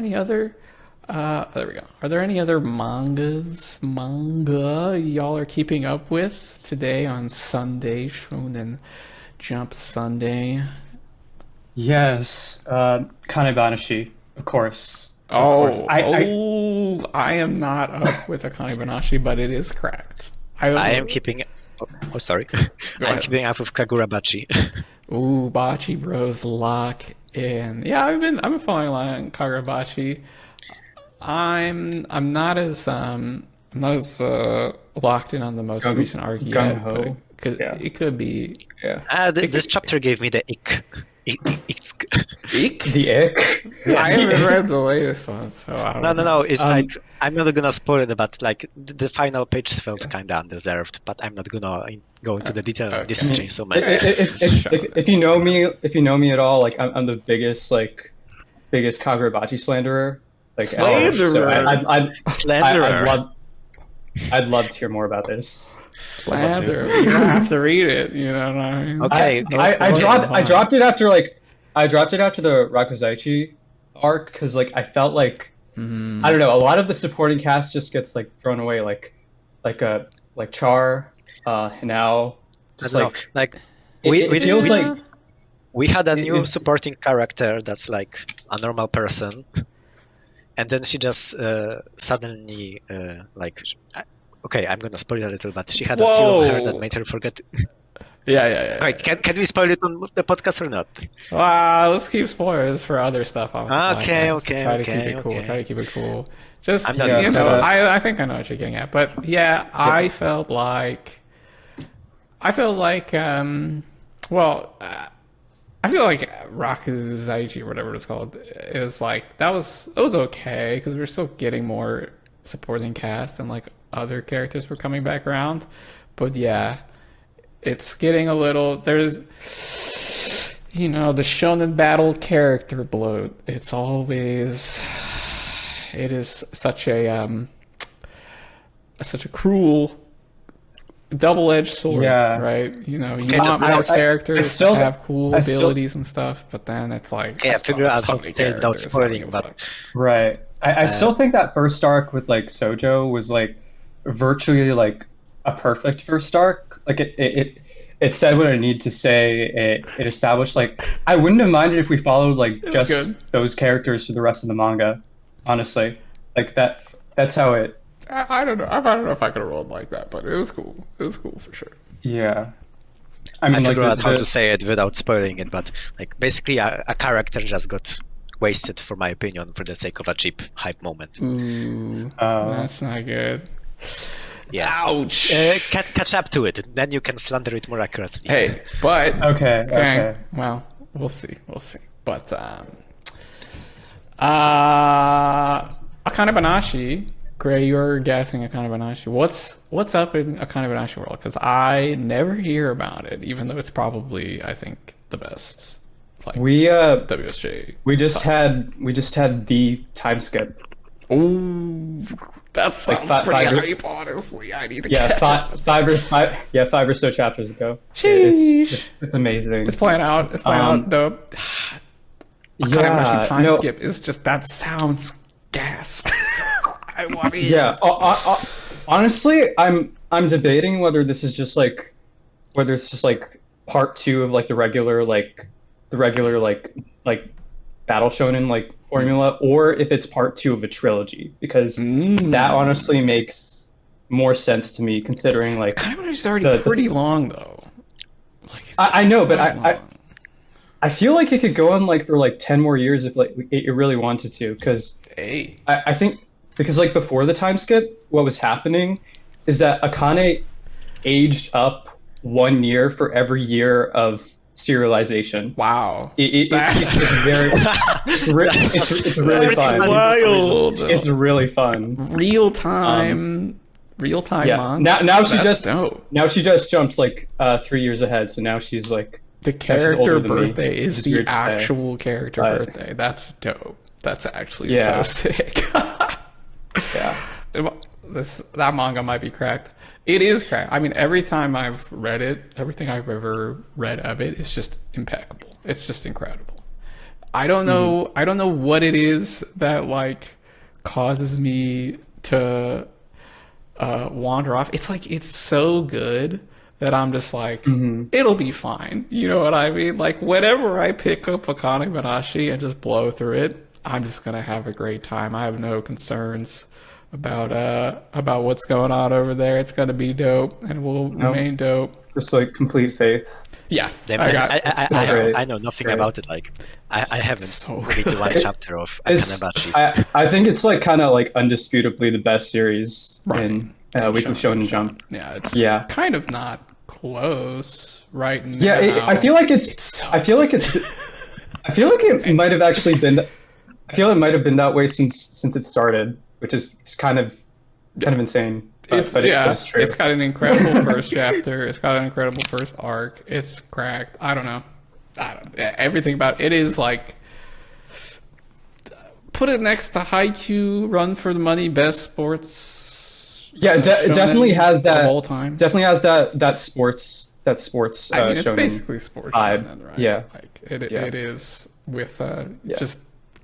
any other? There we go. Are there any other manga y'all are keeping up with today on Sunday, Shonen Jump Sunday? Yes, Kanebanashi, of course. Of course. Oh, I am not up with Akanebanashi, but it is cracked. I am keeping. Oh, sorry. Go I'm ahead. keeping up with Kagurabachi. Ooh, Bachi Bros lock in. Yeah, I've been following along Kagurabachi. I'm not as locked in on the most recent arc yet, gung-ho. but it could be. Yeah. This chapter gave me the ick. Ick? The ick. I haven't read the latest one, so I don't know. No. It's like I'm not gonna spoil it, but like the final page felt kind of undeserved. But I'm not gonna go into the detail. Okay. This has changed so much. If you know me at all, like I'm the biggest Kagurabachi slanderer. Like Slanderer. So Slanderer. I'd love to hear more about this. Slather. You don't have to read it. You know what I mean? Okay. I dropped it after the Rakuzaichi arc because like I felt like I don't know, a lot of the supporting cast just gets like thrown away, like Char, Hinao, just it feels like we had a new supporting character that's like a normal person, and then she just suddenly okay, I'm gonna spoil it a little, but she had a seal on her that made her forget. Yeah. Wait, can we spoil it on the podcast or not? Let's keep spoilers for other stuff on the Okay. podcast. Try to keep it cool. Just, I'm not I think I know what you're getting at. But yeah, I felt like Rakuzaichi or whatever it's called is like, it was okay because we were still getting more supporting cast and like other characters were coming back around. But yeah, it's getting a little, there's, the shonen battle character bloat. It is such a cruel double-edged sword, right? You want more characters to have cool abilities and stuff, but then it's like, figure out how to say it without spoiling, but right. I still think that first arc with like Sojo was like virtually like a perfect first arc. Like it said what it needed to say. It established like, I wouldn't have minded if we followed like just those characters for the rest of the manga. Honestly, like that's how it. I don't know. I don't know if I could have rolled like that, but it was cool. It was cool for sure. Yeah. I figured out how to say it without spoiling it, but like basically a character just got wasted, for my opinion, for the sake of a cheap hype moment. Ooh, that's not good. Yeah. Ouch. Catch up to it, then you can slander it more accurately. Hey, but okay. Well, we'll see. But Akanebanashi, Gray, you're guessing Akanebanashi. What's up in Akanebanashi world? Because I never hear about it, even though it's probably, I think, the best. Like, WSJ. We just had the time skip. Ooh, that sounds pretty hype. Honestly, I need to catch up. five or so chapters ago. It's amazing. It's playing out. The Akanebanashi time skip is just, that sounds gas. I want it. Yeah. Honestly, I'm debating whether this is just like part 2 of like the regular battle shonen like formula, or if it's part 2 of a trilogy, because that honestly makes more sense to me, considering like Akanebanashi already pretty long though. Like, I know, but I feel like it could go on like for like 10 more years if like it really wanted to, because I think, because like before the time skip, what was happening is that Akane aged up 1 year for every year of serialization. Wow. It's really fun. Wild. It's really fun. Real time manga. Now she just jumped like 3 years ahead, so now she's like, the character birthday is the actual character birthday. That's dope. That's actually so sick. Yeah. That manga might be cracked. It is cracked. I mean, every time I've read it, everything I've ever read of it is just impeccable. It's just incredible. I don't know. I don't know what it is that like causes me to wander off. It's like it's so good that I'm just like, it'll be fine. You know what I mean? Like whenever I pick up Akanebanashi and just blow through it, I'm just gonna have a great time. I have no concerns about what's going on over there. It's gonna be dope and will remain dope. Just like complete faith. Yeah, I know nothing about it. Like I haven't so read one chapter of Akanebanashi. I think it's like kind of like undisputably the best series in Weekly Shonen Jump. Yeah, it's kind of not close right now. Yeah, I feel like it's. I feel like it's. I feel like it might have actually been. I feel it might have been that way since it started, which is kind of insane. But it's true. It's got an incredible first chapter. It's got an incredible first arc. It's cracked. I don't know. Everything about it is like. Put it next to Haikyuu, Run for the Money, best sports. Yeah, it definitely has that. Whole time. Definitely has that sports. That sports. I mean, it's basically sports shonen, right? Yeah, like it is with just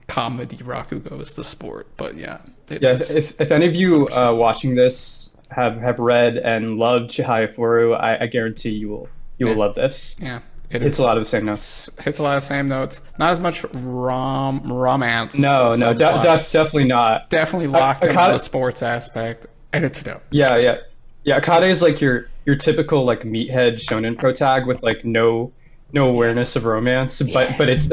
comedy. Rakugo is the sport, but yeah. If any of you watching this have read and loved Chihayafuru, I guarantee you will love this. Yeah. It's a lot of the same notes. Hits a lot of the same notes. Not as much romance. No, definitely not. Definitely locked into the sports aspect, and it's dope. Yeah. Akane is like your typical like meathead shonen protag with like no awareness of romance, but it's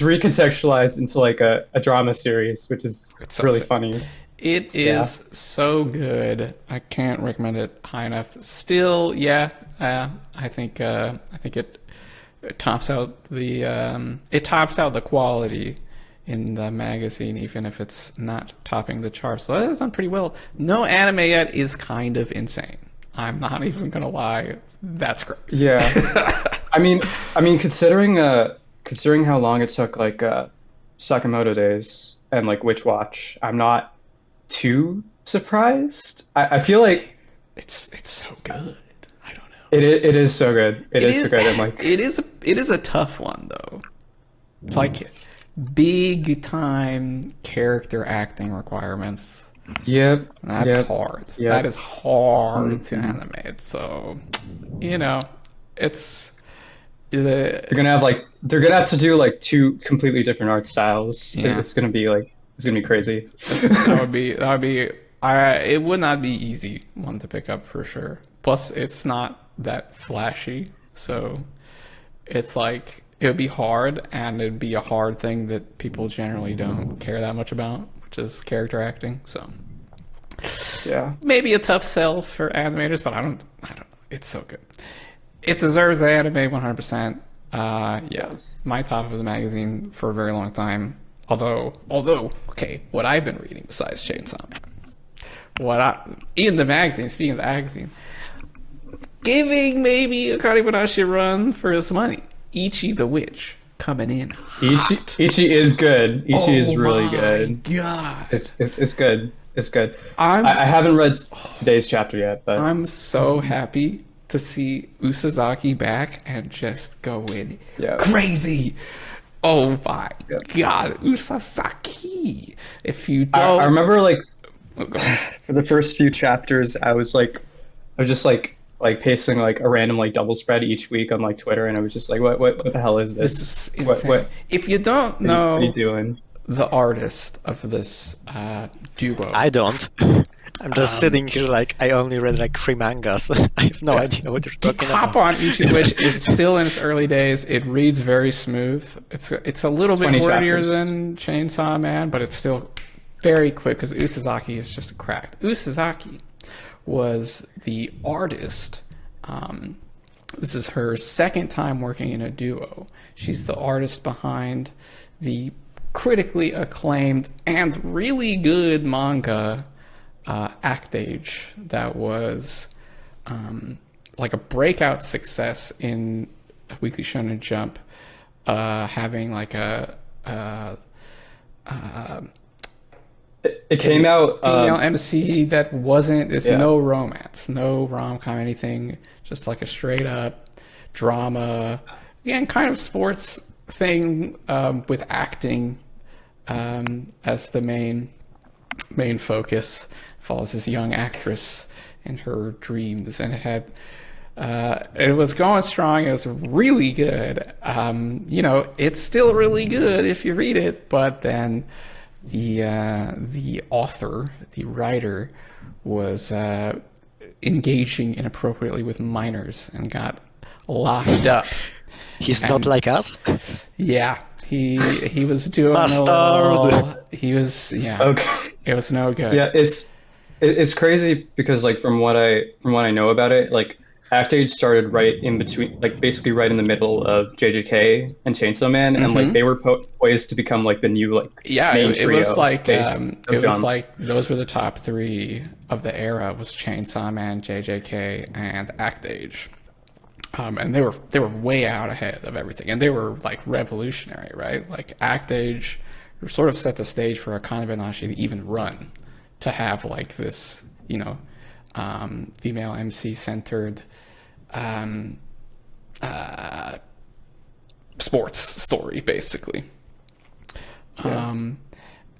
recontextualized into like a drama series, which is really funny. It is so good. I can't recommend it high enough. Still, I think it tops out the quality in the magazine, even if it's not topping the charts. So that has done pretty well. No anime yet is kind of insane. I'm not even gonna lie. That's crazy. Yeah. I mean, considering how long it took, like Sakamoto Days and like Witch Watch, I'm not too surprised. I feel like it's so good. I don't know. It is so good. It is so good. I'm like, it is a tough one though. Like big time character acting requirements. Yep. That's hard. Yep. That is hard to animate. So, it's they're gonna have to do like two completely different art styles. Yeah. It's gonna be crazy. That would be it would not be easy one to pick up for sure. Plus it's not that flashy, so it's like it would be hard, and it'd be a hard thing that people generally don't care that much about, which is character acting. So yeah, maybe a tough sell for animators, but I don't know. It's so good. It deserves the anime 100%. Yes. My top of the magazine for a very long time. Although, okay, what I've been reading besides Chainsaw Man, in the magazine, speaking of the magazine, giving maybe Akanebanashi a run for his money. Ichi the Witch coming in hot. Ichi is good. Ichi is really good. God. It's good. It's good. I haven't read today's chapter yet, but I'm so happy to see Usazaki back and just go in crazy. Oh my God, Usazaki! If you don't, I remember like for the first few chapters, I was just pasting like a random like double spread each week on like Twitter, and I was just like, what the hell is this? This is insane. What if you don't know what are you doing? The artist of this duo? I don't. I'm just sitting here like I only read like 3 mangas. I have no idea what you're talking about. Hop on Ichi, which it's still in its early days. It reads very smooth. It's a little bit wordier than Chainsaw Man, but it's still very quick because Usazaki is just cracked. Usazaki was the artist. This is her second time working in a duo. She's the artist behind the critically acclaimed and really good manga Act Age that was like a breakout success in Weekly Shonen Jump, having like it came out female MC that wasn't no romance, no rom-com, anything, just like a straight up drama. again, kind of sports thing with acting as the main focus. Follows this young actress in her dreams, and it was going strong. It was really good. It's still really good if you read it, but then the author, the writer, was engaging inappropriately with minors and got locked up. He's not like us. Yeah, he was doing Bastard. a little. He was Okay. It was no good. Yeah, it's crazy because like from what I know about it, like Act Age started right in between, like basically right in the middle of JJK and Chainsaw Man, and like they were poised to become like the new like main it trio was like based it on was John. like those were the top three of the era. Was Chainsaw Man, JJK, and Act Age. And they were way out ahead of everything, and they were like revolutionary, right? Like Act Age sort of set the stage for Akanebanashi to even run, to have like this, female MC centered sports story, basically. Yeah.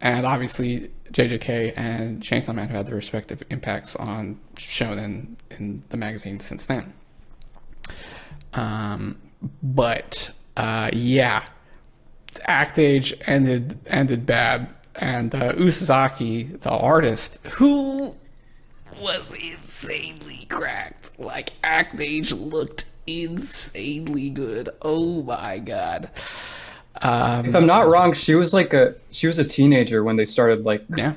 And obviously, JJK and Chainsaw Man have had their respective impacts on shonen in the magazine since then. But Act Age ended bad, and Usazaki, the artist, who was insanely cracked. Like Act Age looked insanely good. Oh my god. If I'm not wrong, she was a teenager when they started like Yeah.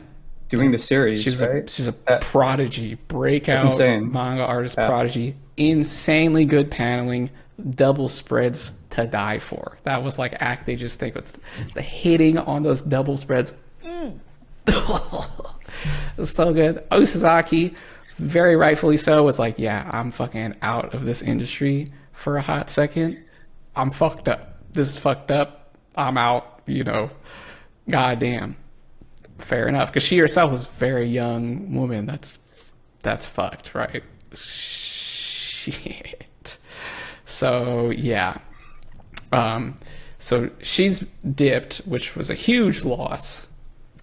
doing the series, She's right? she's a prodigy, breakout insane. manga artist prodigy, insanely good paneling, double spreads to die for. That was like Act Age's thing. It's the hitting on those double spreads. It's so good. Usazaki, very rightfully so, was like, yeah, I'm fucking out of this industry for a hot second. I'm fucked up. This is fucked up. I'm out, Goddamn. Fair enough, because she herself was a very young woman. That's fucked, right? Shit. So yeah. So she's dipped, which was a huge loss.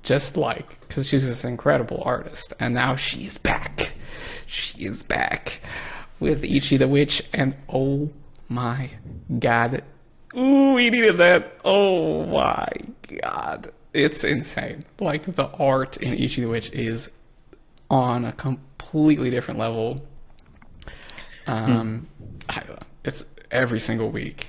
Just like, because she's this incredible artist, and now she's back. She is back with Ichi the Witch, and oh my god. Ooh, we needed that. Oh my god. It's insane. Like, the art in Ichi the Witch is on a completely different level. It's every single week.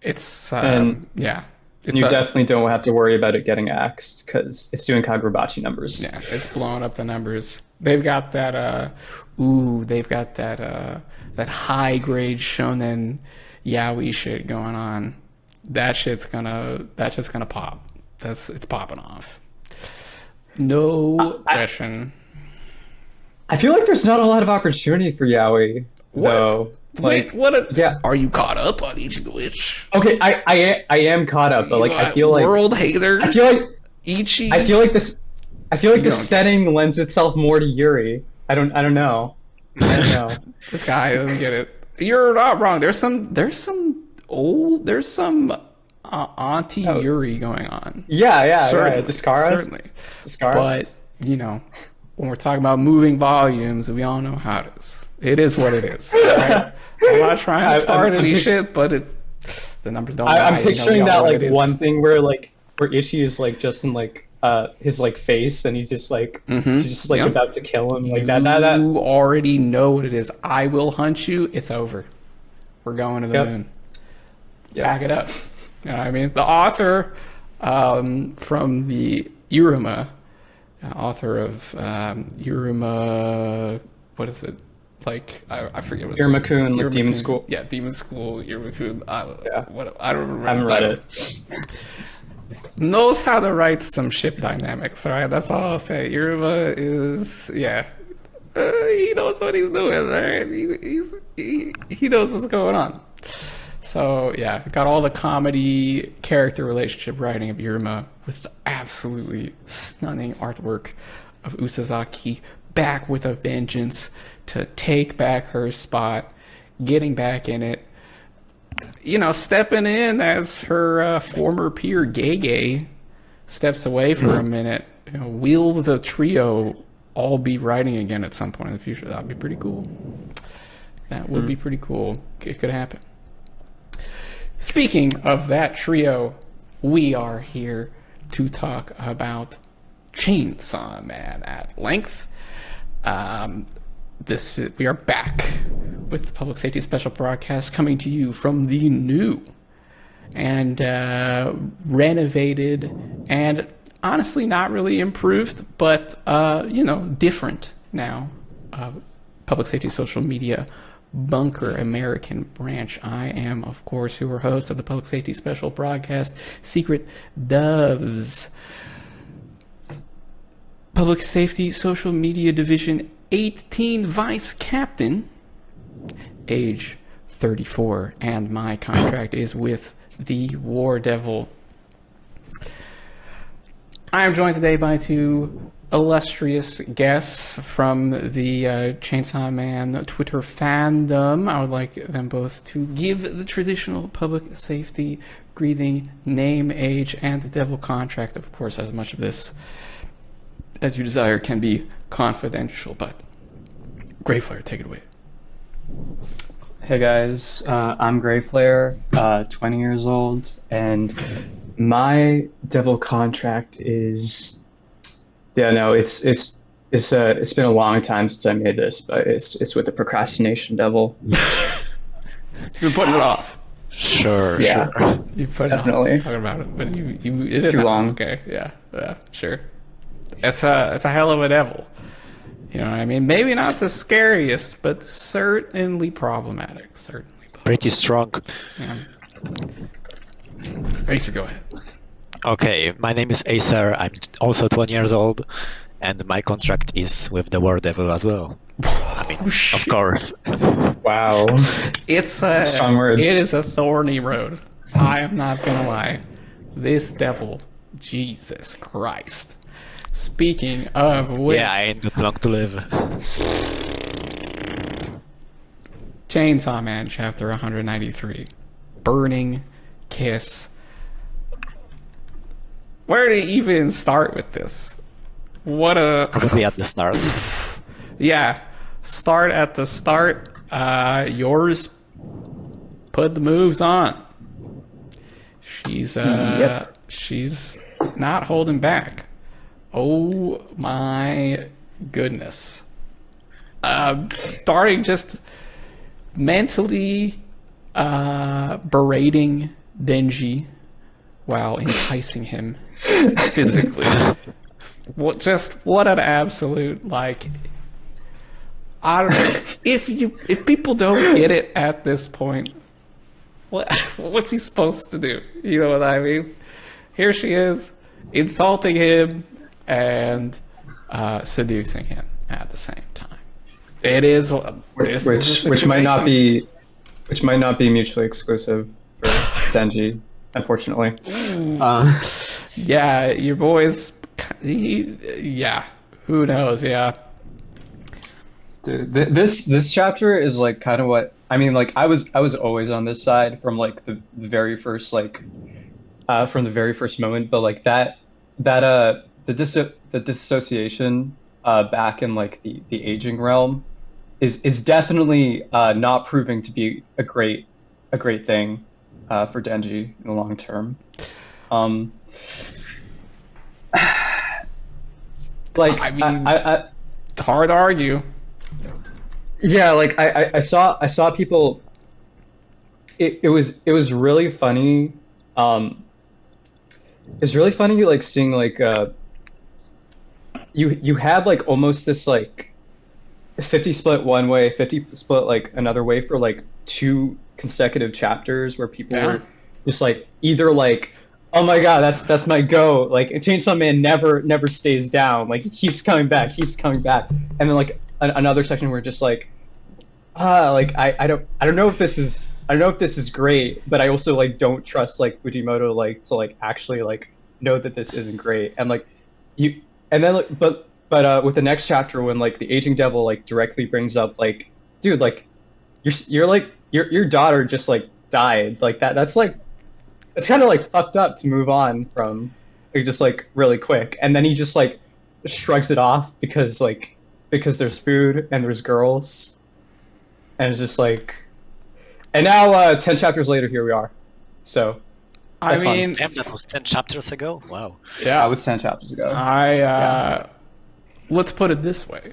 It's It's You definitely don't have to worry about it getting axed because it's doing Kagurabachi numbers. Yeah, it's blowing up the numbers. They've got that that high grade shonen yaoi shit going on. That shit's gonna pop. It's popping off. No question. I feel like there's not a lot of opportunity for yaoi. What? Though. Like, Wait, what? yeah. Are you caught up on Ichi the Witch? Okay, I am caught up, but like I feel like World Hater. I feel like Ichi. I feel like this don't- setting lends itself more to Yuri. I don't know. This guy doesn't get it. You're not wrong. There's some Auntie Yuri going on. Yeah. Certainly, Discaras. certainly. Discaras. But when we're talking about moving volumes, we all know how it is. It is what it is. Right? I'm not trying to start any shit, but the numbers don't lie. I'm picturing that like it is. one thing where Ichi is like just in like his like face and he's just like he's just like about to kill him like that. You already know what it is. I will hunt you. It's over. We're going to the moon. Yeah. Back it up. You know what I mean? The author from the Iruma, author of Iruma, what is it? Like, I forget what's Iruma-kun, like Demon Iruma-kun. School. Yeah, Demon School, Iruma-kun. I don't remember. I haven't the read title. it. Knows how to write some ship dynamics, all right? That's all I'll say. Iruma is, he knows what he's doing, all right? He knows what's going on. So, got all the comedy character relationship writing of Iruma with the absolutely stunning artwork of Usazaki back with a vengeance to take back her spot, getting back in it. stepping in as her former peer Gege steps away for a minute. Will the trio all be writing again at some point in the future? That'd be pretty cool. That would be pretty cool. It could happen. Speaking of that trio, we are here to talk about Chainsaw Man at length. We are back with the Public Safety Special Broadcast coming to you from the new and renovated and honestly not really improved, but different now. Public Safety Social Media Bunker American branch. I am, of course, your host of the Public Safety Special Broadcast, Secret Doves. Public Safety Social Media Division 18 Vice Captain, age 34, and my contract is with the War Devil. I am joined today by two illustrious guests from the Chainsaw Man Twitter fandom. I would like them both to give the traditional public safety greeting, name, age, and the devil contract. Of course, as much of this as you desire can be confidential, but Grayflare, take it away. Hey guys, I'm Grayflare, 20 years old, and my devil contract is, it's been a long time since I made this, but it's with the procrastination devil. You've been putting it off. Sure. You put Definitely. it off talking about it, but you it Too long. Okay, yeah, sure. It's a hell of a devil. You know what I mean? Maybe not the scariest, but certainly problematic. Pretty strong. Yeah. Acer, go ahead. Okay, my name is Acer. I'm also 20 years old, and my contract is with the War Devil as well. I mean, of course. Wow. It's Strong words. It is a thorny road. I am not gonna lie. This devil, Jesus Christ. Speaking of which, Yeah, I ain't got long to live. Chainsaw Man, chapter 193, Burning Kiss. Where to even start with this? Probably at the start. Yeah, start at the start. Yours put the moves on. She's she's not holding back. Oh my goodness. Starting just mentally berating Denji while enticing him physically. What an absolute, I don't know. If people don't get it at this point, what's he supposed to do? You know what I mean? Here she is, insulting him and seducing him at the same time. It is Which might not be mutually exclusive for Denji, unfortunately. Yeah, your boys. Yeah, who knows? Yeah. Dude, this chapter is kind of what I mean. I was always on this side from the very first from the very first moment, but the dissociation back in the aging realm is definitely not proving to be a great thing for Denji in the long term. I mean, it's hard to argue. Yeah, I saw people. It was really funny. It's really funny seeing you had almost this 50 split one way, 50 split another way for two consecutive chapters where people were just either oh my god, that's my go. Chainsaw Man never stays down. He keeps coming back, and then another section where just I don't know if this is great, but I also don't trust Fujimoto to actually know that this isn't great. And but with the next chapter when the aging devil directly brings up dude, your daughter just died. Like that's like it's kind of like fucked up to move on from like just like really quick, and then he just like shrugs it off because there's food and there's girls, and it's just like, and now 10 chapters later here we are. So I that's fun. mean, Damn, that was 10 chapters ago. Wow. yeah, that was 10 chapters ago. Let's put it this way.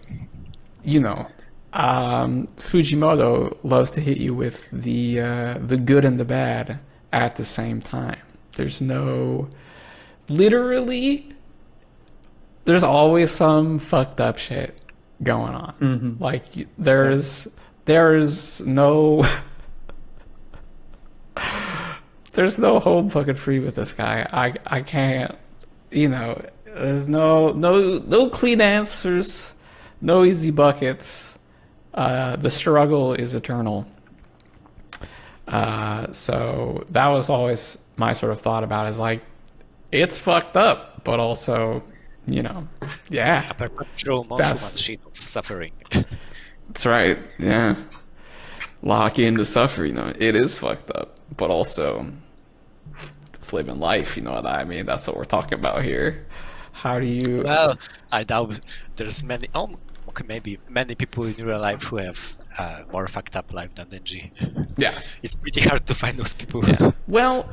Fujimoto loves to hit you with the good and the bad at the same time. There's always some fucked up shit going on. Mm-hmm. Like there's no there's no home fucking free with this guy. I can't, there's no clean answers, no easy buckets. The struggle is eternal. So that was always my sort of thought about it, is like, it's fucked up, but also, yeah. A perpetual monster sheet of suffering. That's right, yeah. Lock into suffering, it is fucked up, but also it's living life, you know what I mean? That's what we're talking about here. How do you... Well, I doubt there's many... okay, maybe many people in real life who have more fucked up life than Denji. Yeah. It's pretty hard to find those people. Yeah. Well,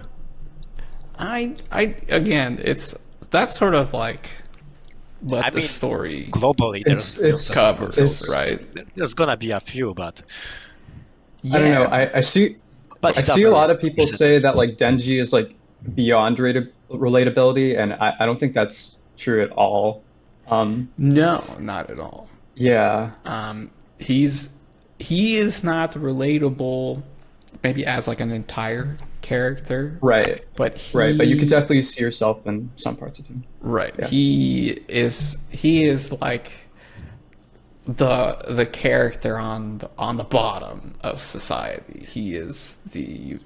I again, that's sort of like what the story globally it's covers, right? There's gonna be a few, but I don't know. I see a lot of people say that like Denji is like beyond relatability, and I don't think that's true at all. No, not at all. Yeah. He is not relatable, maybe as like an entire character. Right. But but you could definitely see yourself in some parts of him. Right. Yeah. He is like the character on the bottom of society. He is the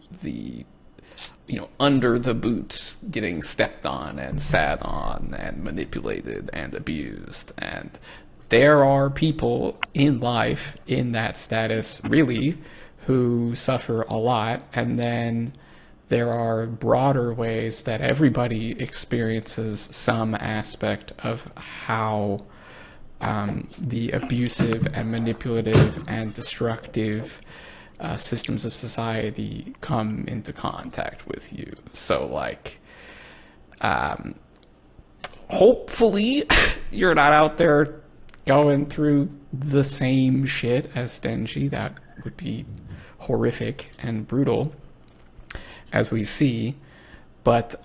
under the boot, getting stepped on and sat on and manipulated and abused. And there are people in life in that status, really, who suffer a lot. And then there are broader ways that everybody experiences some aspect of how the abusive and manipulative and destructive systems of society come into contact with you. So, like, hopefully you're not out there going through the same shit as Denji. That would be horrific and brutal, as we see. But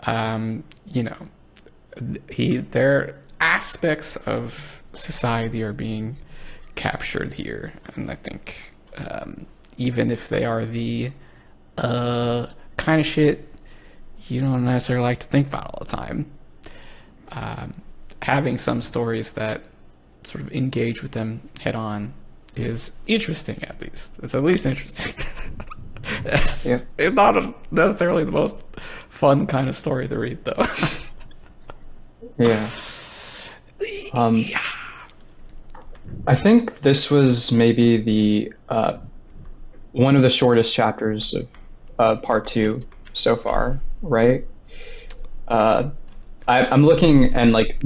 their aspects of society are being captured here, and I think even if they are the kind of shit you don't necessarily like to think about all the time, having some stories that sort of engage with them head on is interesting. At least it's interesting. It's not necessarily the most fun kind of story to read, though. Yeah. I think this was maybe the one of the shortest chapters of part 2 so far, right? I'm looking, and like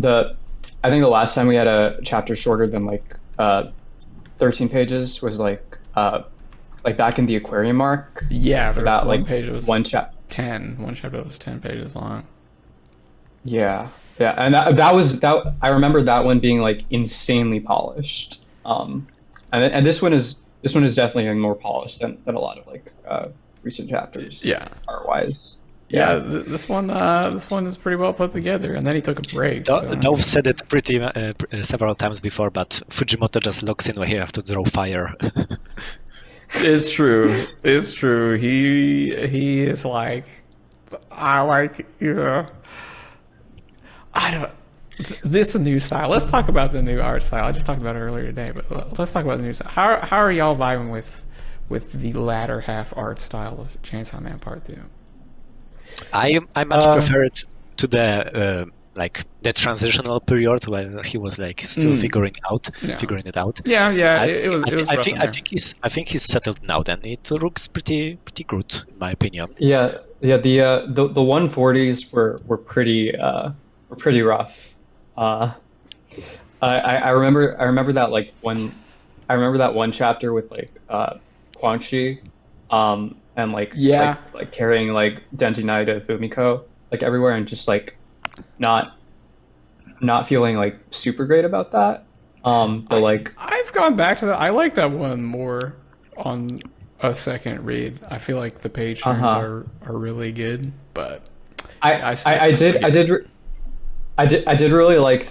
I think the last time we had a chapter shorter than like 13 pages was like back in the aquarium arc. Yeah, about one like page was one chapter. 10. One chapter was 10 pages long. Yeah, and that was. I remember that one being like insanely polished. And this one is definitely more polished than a lot of like recent chapters. Yeah, art wise. Yeah, this one is pretty well put together. And then he took a break. Dove said it pretty several times before, but Fujimoto just looks in where he have to draw fire. It's true. It's true. He is like, I don't. This new style. Let's talk about the new art style. I just talked about it earlier today, but let's talk about the new style. How are y'all vibing with the latter half art style of Chainsaw Man Part 2? I much prefer it to the like the transitional period where he was like still figuring it out. Yeah. I, It was I rough think in I there. think he's settled now. Then it looks pretty good in my opinion. Yeah. The 140s were pretty rough. Uh, I remember that like one I remember that one chapter with like Quan Chi, and Yeah, like carrying like Denji to Fumiko like everywhere and just like not not feeling like super great about that. But like I've gone back to that. I like that one more on a second read. I feel like the page turns uh-huh. are really good, but I, yeah, I I still did get it. I did really like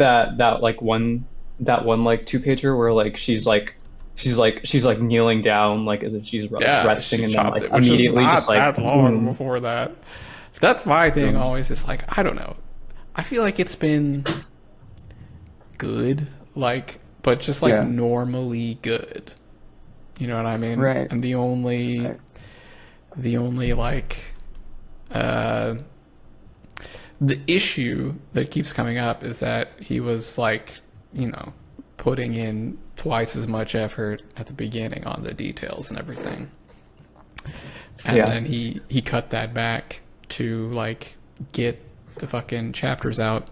that one like two pager where like she's like kneeling down like as if she's like Yeah, resting she and then chopped like it, which is immediately just not like that long before that. That's my thing boom. always. It's like, I don't know. I feel like it's been good, like, but just like Yeah. normally good. You know what I mean? Right. And Right. the only like, uh, the issue that keeps coming up is that he was like, you know, putting in twice as much effort at the beginning on the details and everything. And Yeah. then he cut that back to like get the fucking chapters out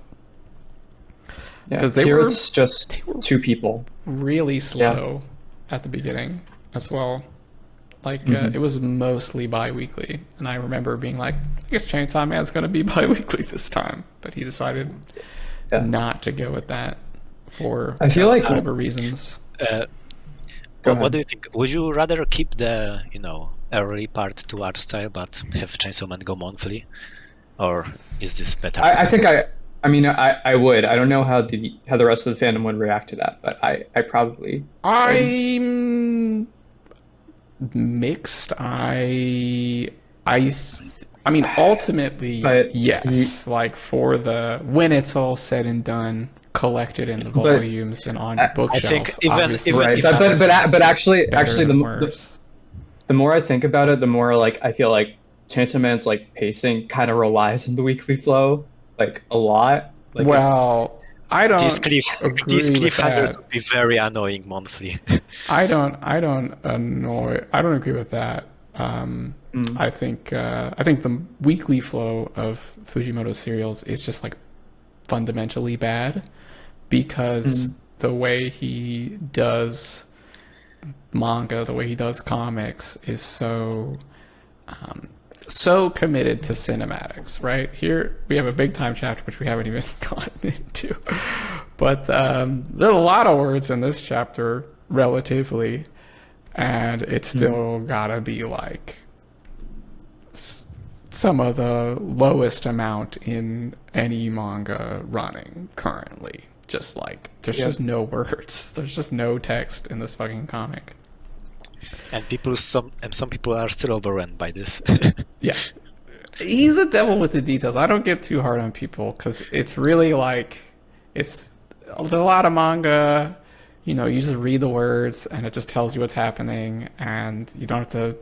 Yeah. because Here it's just they were two people. really Yeah. slow at the beginning as well. Like Hmm. it was mostly bi-weekly, and I remember being like, I guess Chainsaw Man's gonna be bi-weekly this time, but he decided Yeah. not to go with that for I feel like whatever reasons. Uh, go what do ahead. you think? Would you rather keep the early part to art style but have Chainsaw Man go monthly, or is this better? I think I mean I would. I don't know how the rest of the fandom would react to that, but I probably would. I'm mixed. I mean, ultimately, But you, yes. Like for the when it's all said and done, collected in the but volumes and on your I think bookshelf, even obviously, right, if but better actually than worse. the more I think about it, the more like I feel like Chainsaw Man's like pacing kind of relies on the weekly flow like a lot. Like it's Well, I these don't cliff these agree with cliffhangers that. would be very annoying monthly. I don't agree with that. mm, I think the weekly flow of Fujimoto serials is just like fundamentally bad because mm, the way he does manga, the way he does comics is so committed to cinematics, right? Here we have a big time chapter which we haven't even gotten into. But there's a lot of words in this chapter relatively, and it's mm. still gotta be like some of the lowest amount in any manga running currently. Just like there's Yeah. just no words. There's just no text in this fucking comic. And some people are still overrun by this. Yeah. He's a devil with the details. I don't get too hard on people because it's really like it's there's a lot of manga. You know, you just read the words and it just tells you what's happening, and you don't have to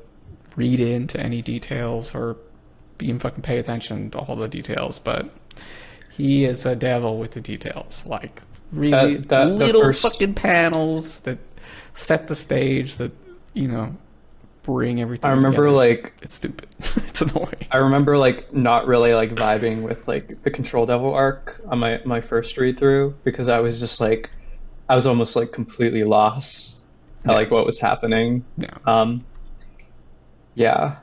read into any details or even fucking pay attention to all the details. But he is a devil with the details, like really That the little first fucking panels that set the stage that you know bring I everything remember together. like It's stupid. It's annoying. I remember like not really like vibing with like the Control Devil arc on my first read through because I was just like I was almost like completely lost at Yeah, like what was happening. yeah. Um, yeah.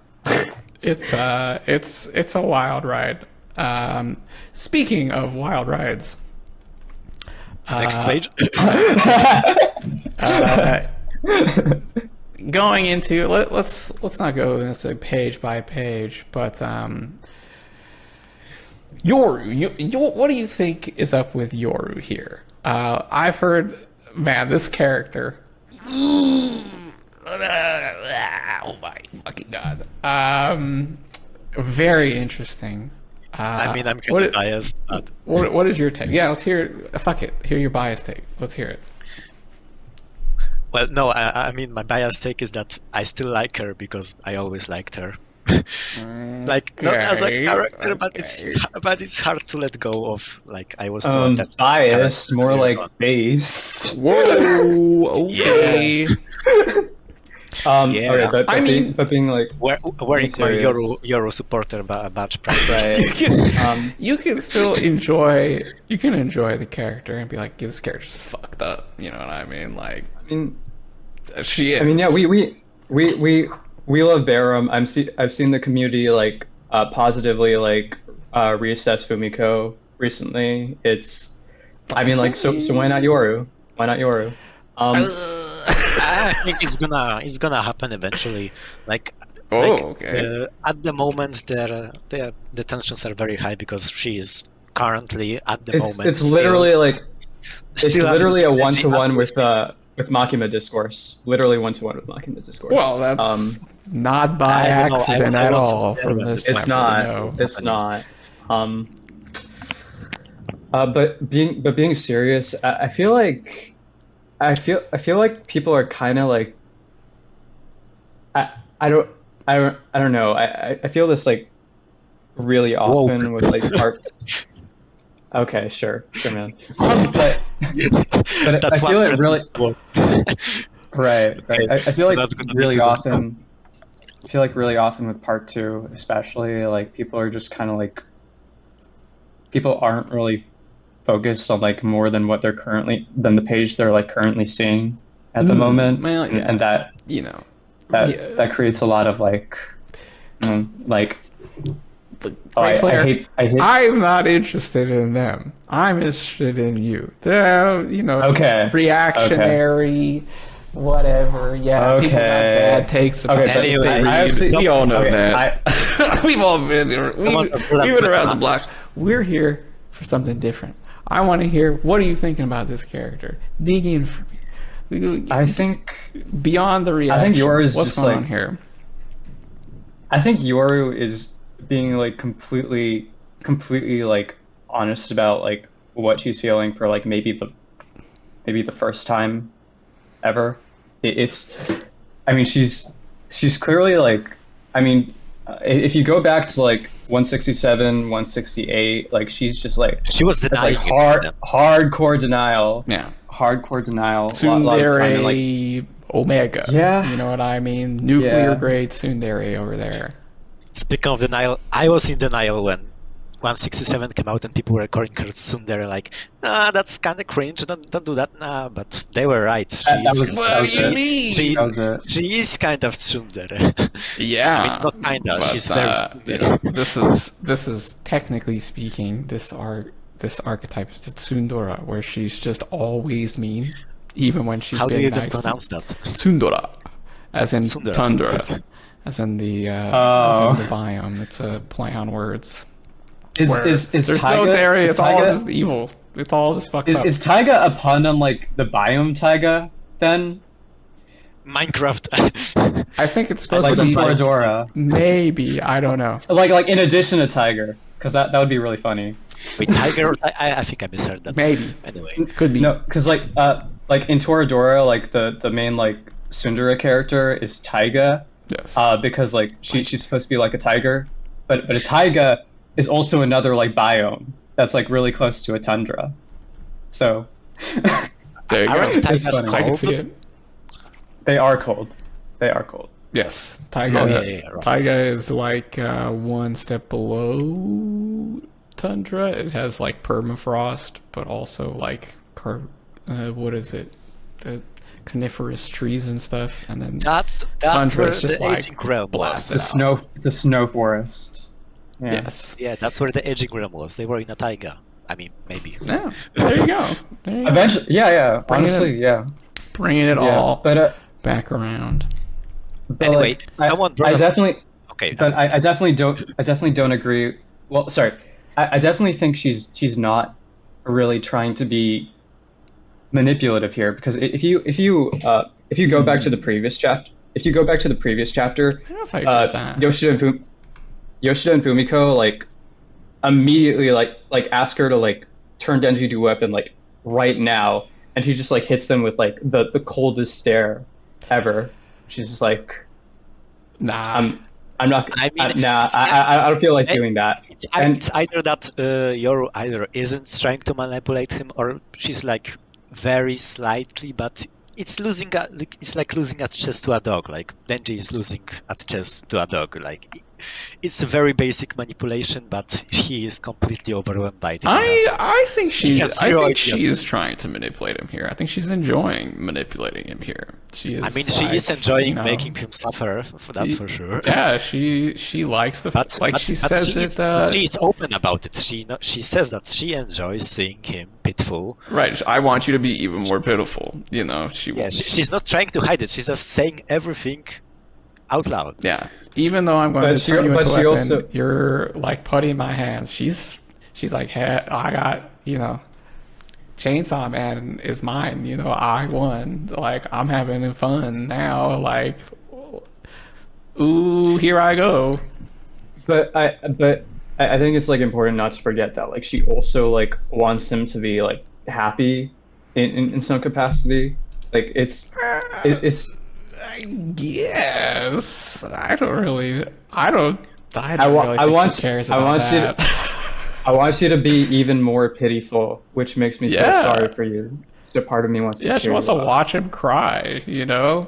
It's a wild ride. Speaking of wild rides, Next uh, page. uh, going into let's not go necessarily page by page, but Yoru, what do you think is up with Yoru here? I've heard, man, this character. Oh my fucking god. Very interesting. I mean, I'm kind of biased, but What is your take? Yeah, let's hear it. Fuck it. Hear your bias take. Let's hear it. well, no, I mean, my biased take is that I still like her because I always liked her. Like not as a Okay, character, okay. but it's hard to let go of. Like I was so attached to the Biased, character more earlier like on. based. Whoa, Yeah, okay. Okay, yeah. but I mean, being like being Wearing my serious, Yoru supporter badge practically. right? you can Um, you can still enjoy the character and be like, this character's fucked up. You know what I mean? Like I mean, she I mean, yeah, is. we love Barum. I've seen the community like positively like reassess Fumiko recently. It's, I mean, like, so why not Yoru? Why not Yoru? Um, I think it's gonna happen eventually. Like Okay. at the moment, the tensions are very high because she is currently at the it's moment it's literally like it's still literally abusing a the one G to as one we speak. with Makima discourse. Literally one to one with Makima Well, discourse. that's not by I don't know. accident I at wasn't all there from when this this It's point when of this not. view. was It's happening. not. Um, but being serious, I feel like people are kind of like I I don't I don't know. I feel this like really Woke. often with like art. Okay, sure, man. But That I one feel it friend really is woke. right. Okay, I feel we're like not gonna get really to that. often. I feel like really often with part two, especially like people are just kind of like people aren't really focused on like more than what they're currently than the page they're like currently seeing at the moment, Well, and yeah, that you know, that yeah. creates a lot of like like oh Grayflare, I hate I'm not interested in them. I'm interested in you. They're, okay reactionary, whatever. Yeah, people got bad okay takes about okay but what they Anyway, I read. actually We all know okay that. We've all been someone has brought we've up been the around the language. block. We're here for something different. I want to hear, what are you thinking about this character? Dig in for me. I think Beyond the I think reaction, yours what's just going on like here? I think Yoru is being like completely like honest about like what she's feeling for like maybe the first time ever. It's I mean she's clearly like I mean if you go back to like 167, 168, like she's just like She was it's like denying it back then. hardcore denial, Yeah. hardcore denial lot of time and like Tsundere Omega. yeah You know what I mean? Nuclear yeah grade Tsundere over there. Speaking of denial, I was in denial when 167 came out and people were calling her tsundere, like, nah, that's kind of cringe, don't do that, nah. But they were right. that What do was you it She, that mean? was it. she is kind of tsundere. I mean, Yeah, not kinda, but she's very tsundere. this is technically speaking, this archetype is the Tsundora, where she's just always mean, even when she's How do you being even nice. pronounce that? Tsundora, as in Tsundere. tundra, as in the Oh. biome. It's a play on words. Is Where is there's no Taiga dairy, is it's all Taiga just evil. It's all just fucked up. is Taiga a pun on like the biome Taiga then? Minecraft. I think it's supposed Like to in be Toradora. maybe. I don't know. Like in addition to Tiger. Because that would be really funny. Wait, tiger? I think I misheard that. Maybe. Anyway, Could be. No, because like in Toradora, like the main like Sundara character is Taiga. Yes. Because like she's supposed to be like a tiger. But a taiga is also another like biome that's like really close to a tundra. So There you I go. read It's Taiga's funny. I can cold. see it. they are cold. They are cold. Yes, Taiga. Oh, yeah, right. Taiga is like one step below tundra. It has like permafrost, but also like what is it? The coniferous trees and stuff, and then That's tundra where is just the like aging realm blasted was. It's a snow forest. Yeah. Yes. Yeah, that's where the aging realm was. They were in a taiga. I mean, maybe. Yeah. There you go. There you go. Eventually, yeah. Bringing Honestly, it- yeah. Bringing it Yeah. all But back around. Anyway, like, someone brought I up- definitely, Okay. but I definitely don't agree. Well, sorry, I definitely think she's not really trying to be manipulative here because if you go back to the previous chapter, I don't know if I agree with that. Yoshida and Fumiko like immediately like ask her to like turn Denji to weapon like right now, and she just like hits them with like the coldest stare ever. She's just like, Nah. I'm not. I mean, Nah, it's, I don't feel like eh, doing that. it's, And it's either that Yoru either isn't trying to manipulate him, or she's like very slightly, but it's like losing at chess to a dog. Like Denji is losing at chess to a dog. Like it's a very basic manipulation, but he is completely overwhelmed by it. I think he has I zero think idea. she is trying to manipulate him here. I think she's enjoying manipulating him here. She is. I mean, she like, is enjoying you know, making him suffer. That's for sure. Yeah, she likes the she says it. She is open about it. She says that she enjoys seeing him pitiful. Right. I want you to be even more pitiful. You know. She's not trying to hide it. She's just saying everything out loud. Yeah. Even though I'm going to turn you into a weapon, also, you're like putty my hands. She's like, hey, I got, Chainsaw Man is mine. I won. Like, I'm having fun now. Like, ooh, here I go. But I think it's like important not to forget that like she also like wants him to be like happy in some capacity. Like it's I guess I don't really think she cares about that. I want you to be even more pitiful, which makes me feel sorry for you. So part of me wants to cheer she wants to you up. watch him cry. Not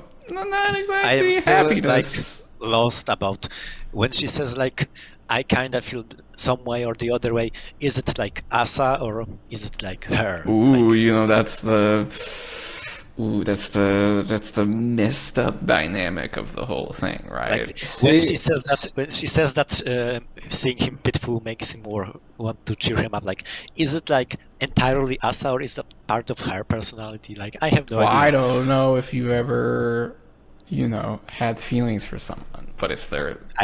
exactly I am still happiness. like lost about when she says like I kind of feel some way or the other way. Is it like Asa or is it like her? Ooh, Like, that's the messed up dynamic of the whole thing, right? Like when she says that seeing him pitiful makes him more want to cheer him up. Like, is it like entirely Asa or is that part of her personality? Like, I have no idea. I don't know if you ever, had feelings for someone, but I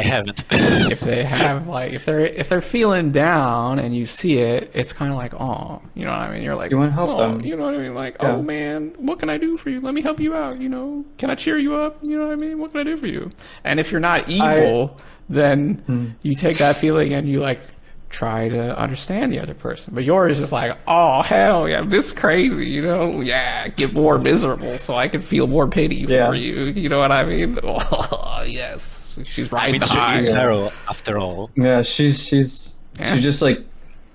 haven't. if they have like if they're feeling down and you see it, it's kind of like, oh, you know what I mean? You're like, You wanna help them. You know what I mean? Like, Yeah. oh man, what can I do for you? Let me help you out. Can I cheer you up? You know what I mean? What can I do for you? And if you're not evil, then you take that feeling and you like try to understand the other person. But yours is just like, oh hell yeah, this is crazy, yeah, get more miserable so I can feel more pity for you. You know what I mean? Oh yes, she's right. I mean, she is hero after all. Yeah, she just like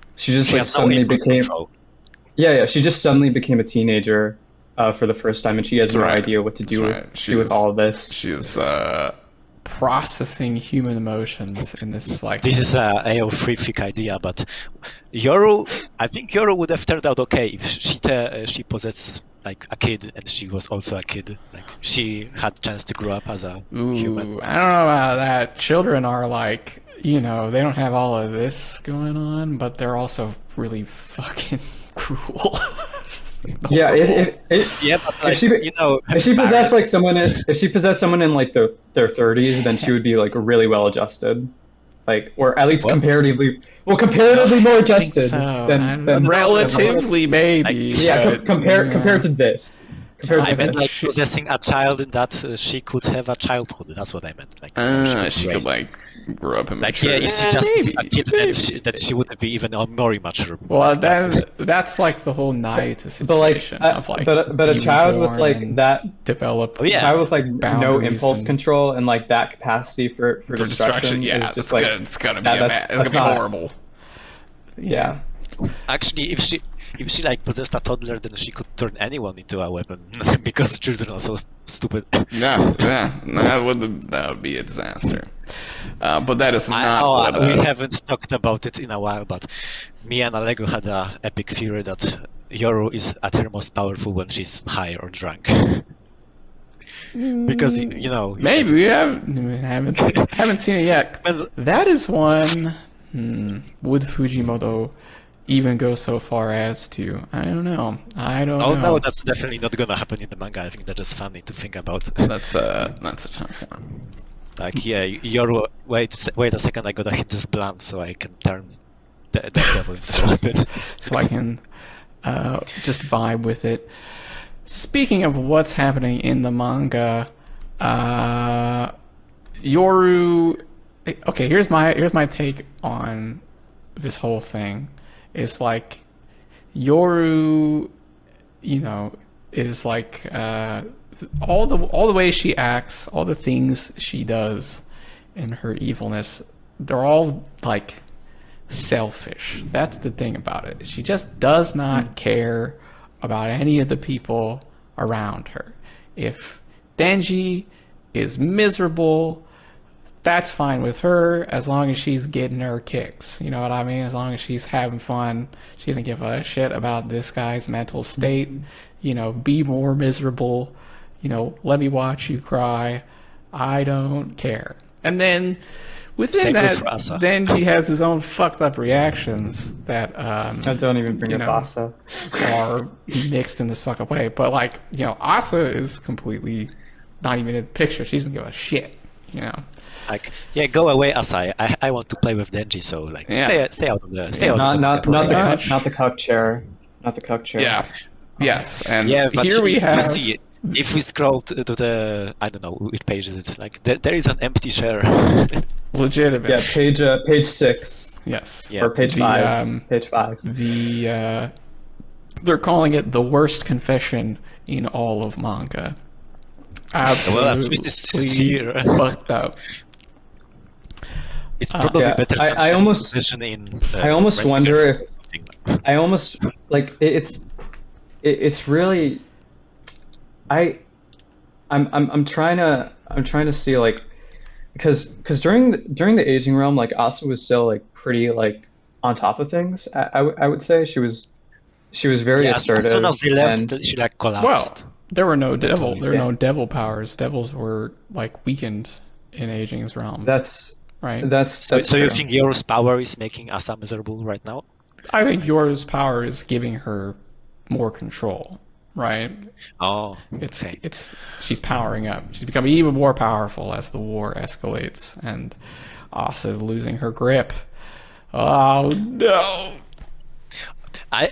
suddenly became she just suddenly became a teenager for the first time, and she has no idea what to do with all of this. She is processing human emotions in this like. This is a horrific idea, but I think Yoru would have turned out okay if she possessed like a kid and she was also a kid. Like she had chance to grow up as a human. I don't know about that. Children are like, they don't have all of this going on, but they're also really fucking cruel. Yeah, but like, if she possessed like someone in like their 30s, then she would be like really well adjusted, like, or at least comparatively more adjusted than relatively maybe. Compared to this. I meant like possessing a child in that she could have a childhood. That's what I meant. Like she could like grow up immature. Like if she just was a kid, then she would be even more immature. Well, that's like the whole Naruto situation of like. But a child with like that develop. A child with like no impulse control and like that capacity for destruction is just like it's gonna be horrible. Yeah. Actually, if she like possessed a toddler, then she could turn anyone into a weapon because children are so stupid. Yeah, that would be a disaster. But that is not. We haven't talked about it in a while, but me and Alego had a epic theory that Yoru is at her most powerful when she's high or drunk. Because maybe we haven't seen it yet. That is one. Would Fujimoto even go so far as to? I don't know. Oh no, that's definitely not gonna happen in the manga. I think that is funny to think about. That's a tough one. Like Yoru, wait a second, I gotta hit this blunt so I can turn the devil into a weapon. So I can just vibe with it. Speaking of what's happening in the manga, Yoru. Okay, here's my take on this whole thing. It's like Yoru, is like all the way she acts, all the things she does. and her evilness, they're all like selfish. That's the thing about it. She just does not care about any of the people around her. If Denji is miserable, that's fine with her as long as she's getting her kicks. You know what I mean? As long as she's having fun, she doesn't give a shit about this guy's mental state. You know, be more miserable. You know, let me watch you cry. I don't care. And then within Same that, goes for Asa. Denji has his own fucked up reactions that Don't even bring you up know, Asa. are mixed in this fucked up way. But like, you know, Asa is completely not even in the picture. She doesn't give a shit. You know. Like, yeah, go away, Asai. I want to play with Denji, so like, Yeah. stay out of the Not Pretty much. the cuck chair. Not the cuck chair. Yeah. Yes. And Yeah, but here we you have. see, if we scroll to the, I don't know which page is it, like there is an empty chair. Legitimate. Yeah, page 6 Yes. Yeah. or page The, 5. Page 5. They're calling it the worst confession in all of manga. Well, at least it's Absolutely sincere. fucked up. It's probably Yeah, better than I almost- confession in. I almost Red wonder Dead if- or something. I almost like it's really I'm trying to see like because during the aging realm, like Asa was still like pretty like on top of things. I would say she was very Yeah, assertive. as soon as they left, and- she like Well, collapsed. there were no devil. Totally. There were Yeah. no devil powers. Devils were like weakened in Aging's realm. that's right. that's So you true. think Yoru's power is making Asa miserable right now? I think Yoru's power is giving her more control. Right. Oh, It's okay. she's powering up. She's becoming even more powerful as the war escalates, and Asa's losing her grip. Oh no! I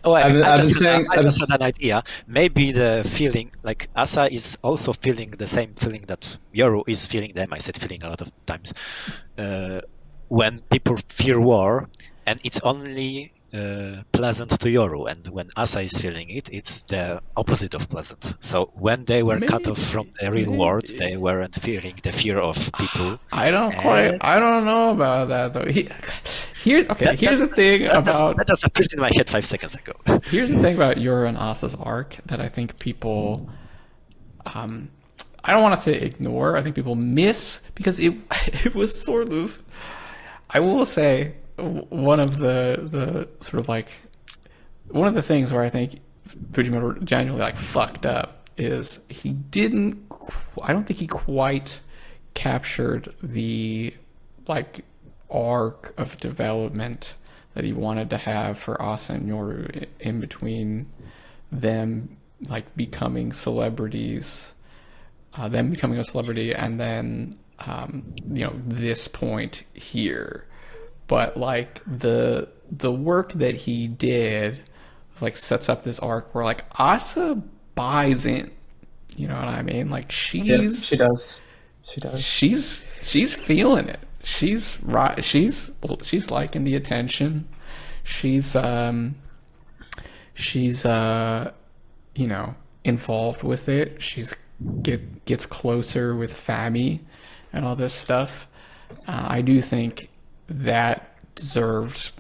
just had an idea. Maybe the feeling, like Asa is also feeling the same feeling that Yoru is feeling them. I said feeling a lot of times. When people fear war, and it's only pleasant to Yoru, and when Asa is feeling it, it's the opposite of pleasant. So when they were cut off from the real world, they weren't fearing the fear of people. I don't know about that though. Here's the thing about that just appeared in my head 5 seconds ago. Here's the thing about Yoru and Asa's arc that I think people, I don't want to say ignore. I think people miss because it was sort of, I will say, one of the sort of like one of the things where I think Fujimoto genuinely like fucked up is I don't think he quite captured the like arc of development that he wanted to have for Asa and Yoru in between them like becoming celebrities, them becoming a celebrity, and then this point here. But like the work that he did like sets up this arc where like Asa buys in. You know what I mean? Like she does. She's feeling it. She's right. She's liking the attention. She's involved with it. She's gets closer with Fami and all this stuff. I do think that deserved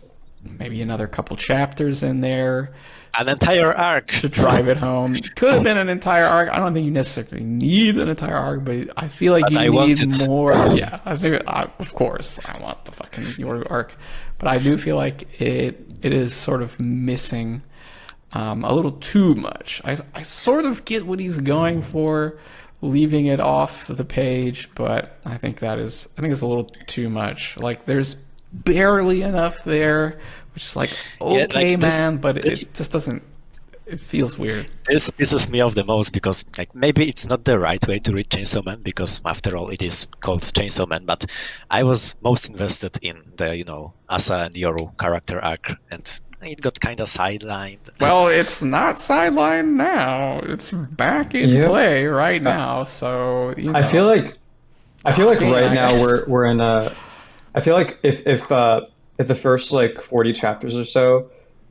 maybe another couple chapters in there. An entire arc to drive it home. Could have been an entire arc. I don't think you necessarily need an entire arc, but I feel like you need more. Yeah, I think, of course, I want the fucking Yoru arc, but I do feel like it is sort of missing a little too much. I sort of get what he's going for, leaving it off the page, but I think it's a little too much. Like there's barely enough there, which is like okay, man, but it just doesn't. It feels weird. This pisses me off the most because like maybe it's not the right way to read Chainsaw Man because after all it is called Chainsaw Man, but I was most invested in the Asa and Yoru character arc, and it got kind of sidelined. Well, it's not sidelined now. It's back in play right now. So I feel like right now we're in a. I feel like if the first like 40 chapters or so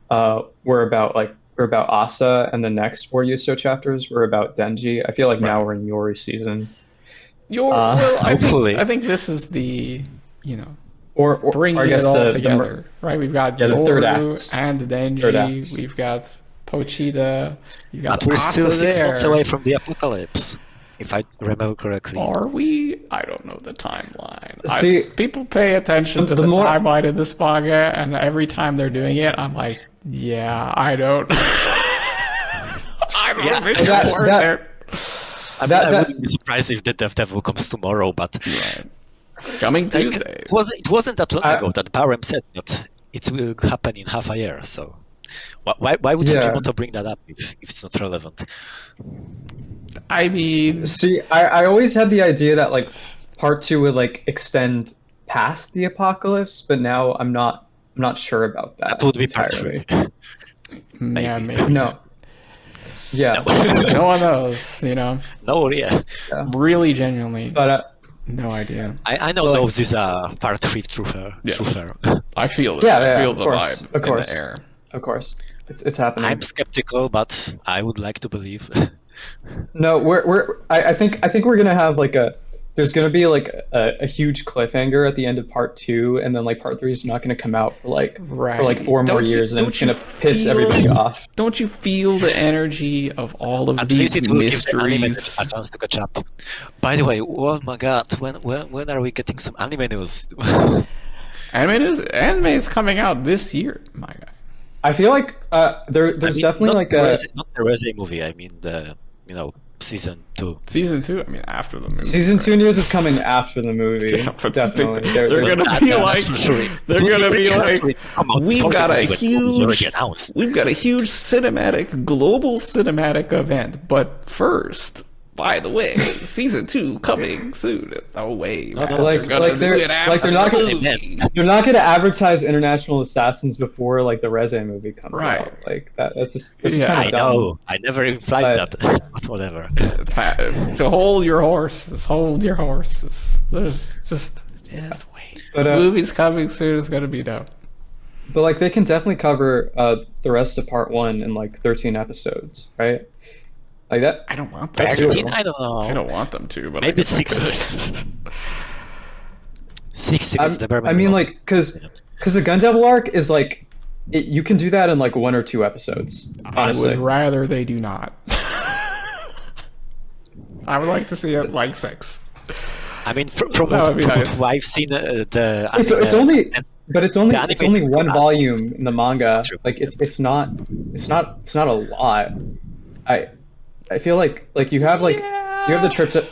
were about Asa, and the next 40 or so chapters were about Denji, I feel like now we're in Yoru's season. Well, Hopefully. I think this is the, or bringing I it guess all the together, right? We've got the third Yoru act. and Third Denji. act. We've got Pochita. You've got But we're still Asa 6 months there. away from the apocalypse, if I remember correctly. Are we? I don't know the timeline. See, People pay attention to the the more- timeline in this manga, and every time they're doing it, I'm like, yeah, I don't. I don't Yeah, think that- it's worth that- it. I that- wouldn't be surprised if the Death Devil comes tomorrow, but Right. Coming like, Tuesday. it wasn't that long I- ago that Barham said that it will happen in half a year. So why would Yeah. Fujimoto bring that up if it's not relevant? I mean, See, I always had the idea that like part 2 would like extend past the apocalypse, but now I'm not sure about that. That would be part entirely. 3. yeah, maybe. No. Yeah, No one knows, No, yeah. Really, genuinely, but no idea. I know Well, like- those is a part 3 truther. Yes. truther. I feel it. Yeah, I yeah, feel of the course, vibe of in course. the air. of course, it's happening. I'm skeptical, but I would like to believe. No, I think we're gonna have like there's gonna be like a huge cliffhanger at the end of part 2, and then like part 3 is not gonna come out for like Right. 4 more Don't you- years, and don't it's you gonna piss feel- everybody off. Don't you feel the energy of all of At these least it will give the anime mysteries? a chance to catch up. By the way, oh my god, when are we getting some anime news? Anime is coming out this year, my guy. I feel like there's I mean, definitely not like the a not the Reze movie. I mean the season 2. Season 2, I mean, after the movie. season right? 2 news is coming after the movie. Yeah, but Definitely, they're there's- gonna be like, That's for sure. they're It would gonna pretty be hard like, for it to come out we've before got the a movie when it was already huge, announced. we've got a huge cinematic, global cinematic event. But first, by the way, season 2 coming soon. No way, man. no, like- They're gonna like they're- do it after like they're not the gonna- movie. They're not gonna advertise International Assassins before like the Reze movie comes Right. out. Like that's just Yeah, kind I of dumb. know. I never implied But- that, but whatever. To hold your horses. Hold your horses. There's just wait. But, The movie's coming soon. It's gonna be dope. But like they can definitely cover the rest of part 1 in like 13 episodes, right? Like that. I don't want them That's to. 13? I don't know. I don't want them to, but I Maybe guess they 16. could. 16 is the bare I mean, minimum. like, because the Gun Devil arc is like, you can do that in like 1 or 2 episodes. I Honestly, would rather they do not. I would like to see it like 6. I mean, from That would be what nice. I've seen, the it's anime- only, and- but it's the only animated one class. volume in the manga. True. Like it's not a lot. I feel like you have like you have the trip to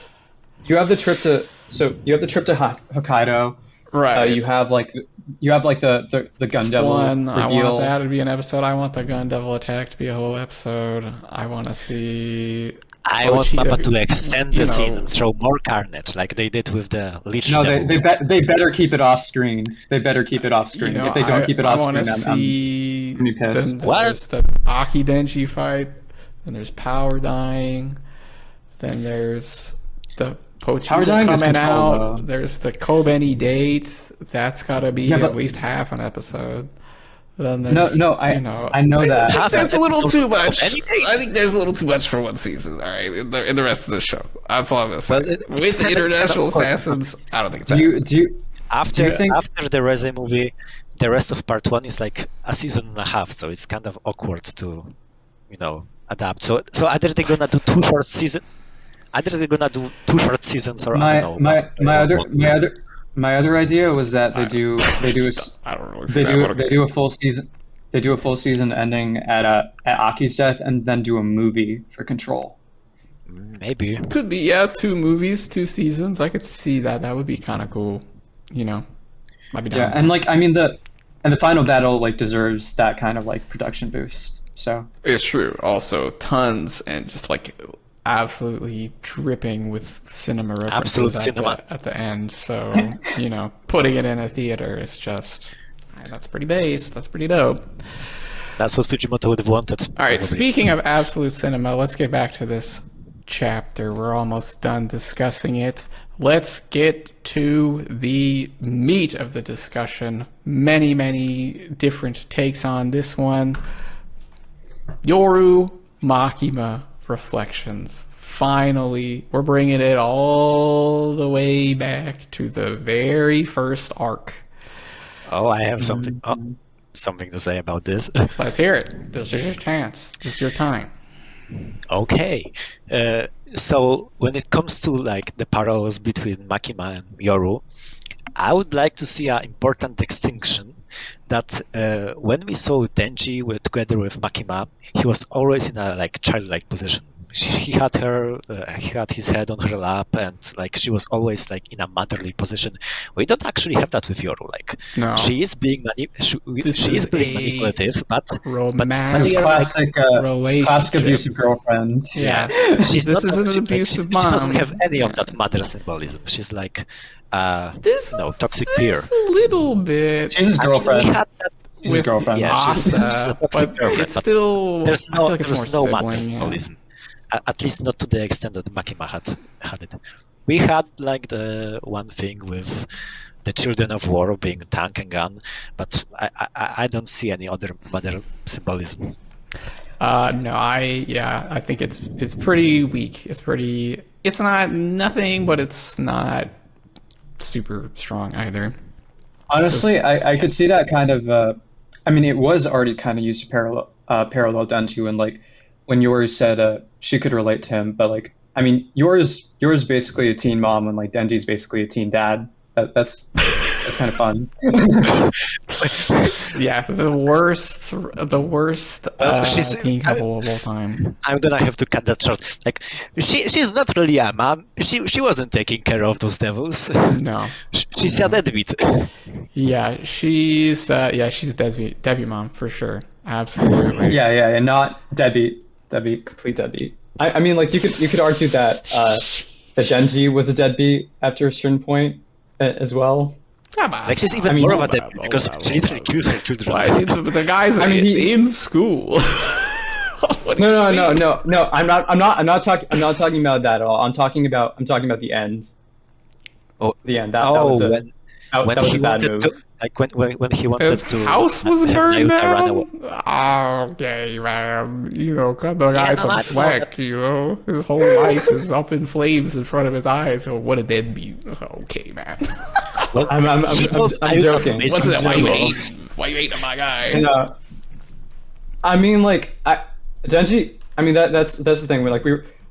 Hokkaido. Right. You have like the Gun Devil One, I reveal. want that to be an episode. I want the Gun Devil attack to be a whole episode. I want to see. I want Pochita, Mappa to extend you the scene know- and show more carnage, like they did with the Lich No, Devil. they better keep it off screen. They better keep it off screen. If they don't keep it off I want screen, to see. I'm gonna be pissed. Then What? there's the Aki Denji fight. Then there's Power Dying. Then there's the Power Pochita Dying is coming controlled, out. though. There's the Kobeni date. That's got to be Yeah, but- at least half an episode. Then there's, I know that. Half That's an a little episode too of much. any date. I think there's a little too much for one season. All right, in the rest of the show. That's all I'm gonna say. Well, it's With kind of- International it's kind of- Assassins, I don't think it's Do you After you think- after the Reze movie, the rest of part 1 is like a season and a half, so it's kind of awkward to, adapt. So either they're gonna do 2 short seasons, either they're gonna do 2 short seasons, or I don't know. my other idea was that I they do a I don't really see they do a full season. They do a full season ending at Aki's death, and then do a movie for Control. Maybe. Could be, yeah, 2 movies, 2 seasons. I could see that. That would be kind of cool. Might be down. Yeah, and like I mean the final battle like deserves that kind of like production boost. So It's true. Also, tons and just like absolutely dripping with cinema references Absolute at, cinema. at the end. So, putting it in a theater is just, that's pretty base. That's pretty dope. That's what Fujimoto would have wanted. All right, probably. speaking of absolute cinema, let's get back to this chapter. We're almost done discussing it. Let's get to the meat of the discussion. Many, many different takes on this one. Yoru Makima reflections. Finally, we're bringing it all the way back to the very first arc. Oh, I have something to say about this. Let's hear it. This is your chance. This is your time. Okay. So when it comes to like the parallels between Makima and Yoru, I would like to see an important distinction that when we saw Denji together with Makima, he was always in a like childlike position. He had he had his head on her lap, and like she was always like in a motherly position. We don't actually have that with Yoru. Like No. she is being manipulative, but romantic This is classic, relationship. classic abusive girlfriend. Yeah. she's This not isn't an she abusive she doesn't mom. have any of that mother symbolism. She's like toxic peer. There's a little bit. She's his girlfriend. We had that She's his girlfriend. yeah, she's Asa, a toxic but girlfriend, it's but still. there's I feel no like it's there's more no mother sibling, yeah. symbolism. At least not to the extent that Makima had it. We had like the one thing with the children of war being tank and gun, but I don't see any other mother symbolism. No, I think it's pretty weak. It's not nothing, but it's not super strong either. Honestly, I could see that kind of. I mean, it was already kind of used to parallel Denji, and like when Yoru said she could relate to him, but like I mean, Yoru's basically a teen mom, and like Denji's basically a teen dad. That's kind of fun. Yeah, the worst She's- teen couple of all time. I'm gonna have to cut that short. Like she's not really a mom. She wasn't taking care of those devils. No. She's a deadbeat. Yeah, she's Debbie mom for sure. Absolutely. Yeah, not deadbeat, complete deadbeat. I mean, like you could argue that that Denji was a deadbeat after a certain point as well. Come on. Like she's even I mean, more of a hold deadbeat up, because hold up, she hold literally up. kills her children. Why, the guy's I mean, in school. What do you mean? No. I'm not talking about that at all. I'm talking about the end. Oh, The end. That was a when that was he a bad wanted move. to, like when he wanted His to house was have burned Naruto run away. down. Okay, man. You know, cut the guy no, some I know slack. You know, his whole life is up in flames in front of his eyes. So what a deadbeat. Okay, man. Well, I'm he told I'm Naruto joking. basically What's that? Why you to- hating? Why you hating my guy? And, I mean, like, Denji. I mean, that's the thing. We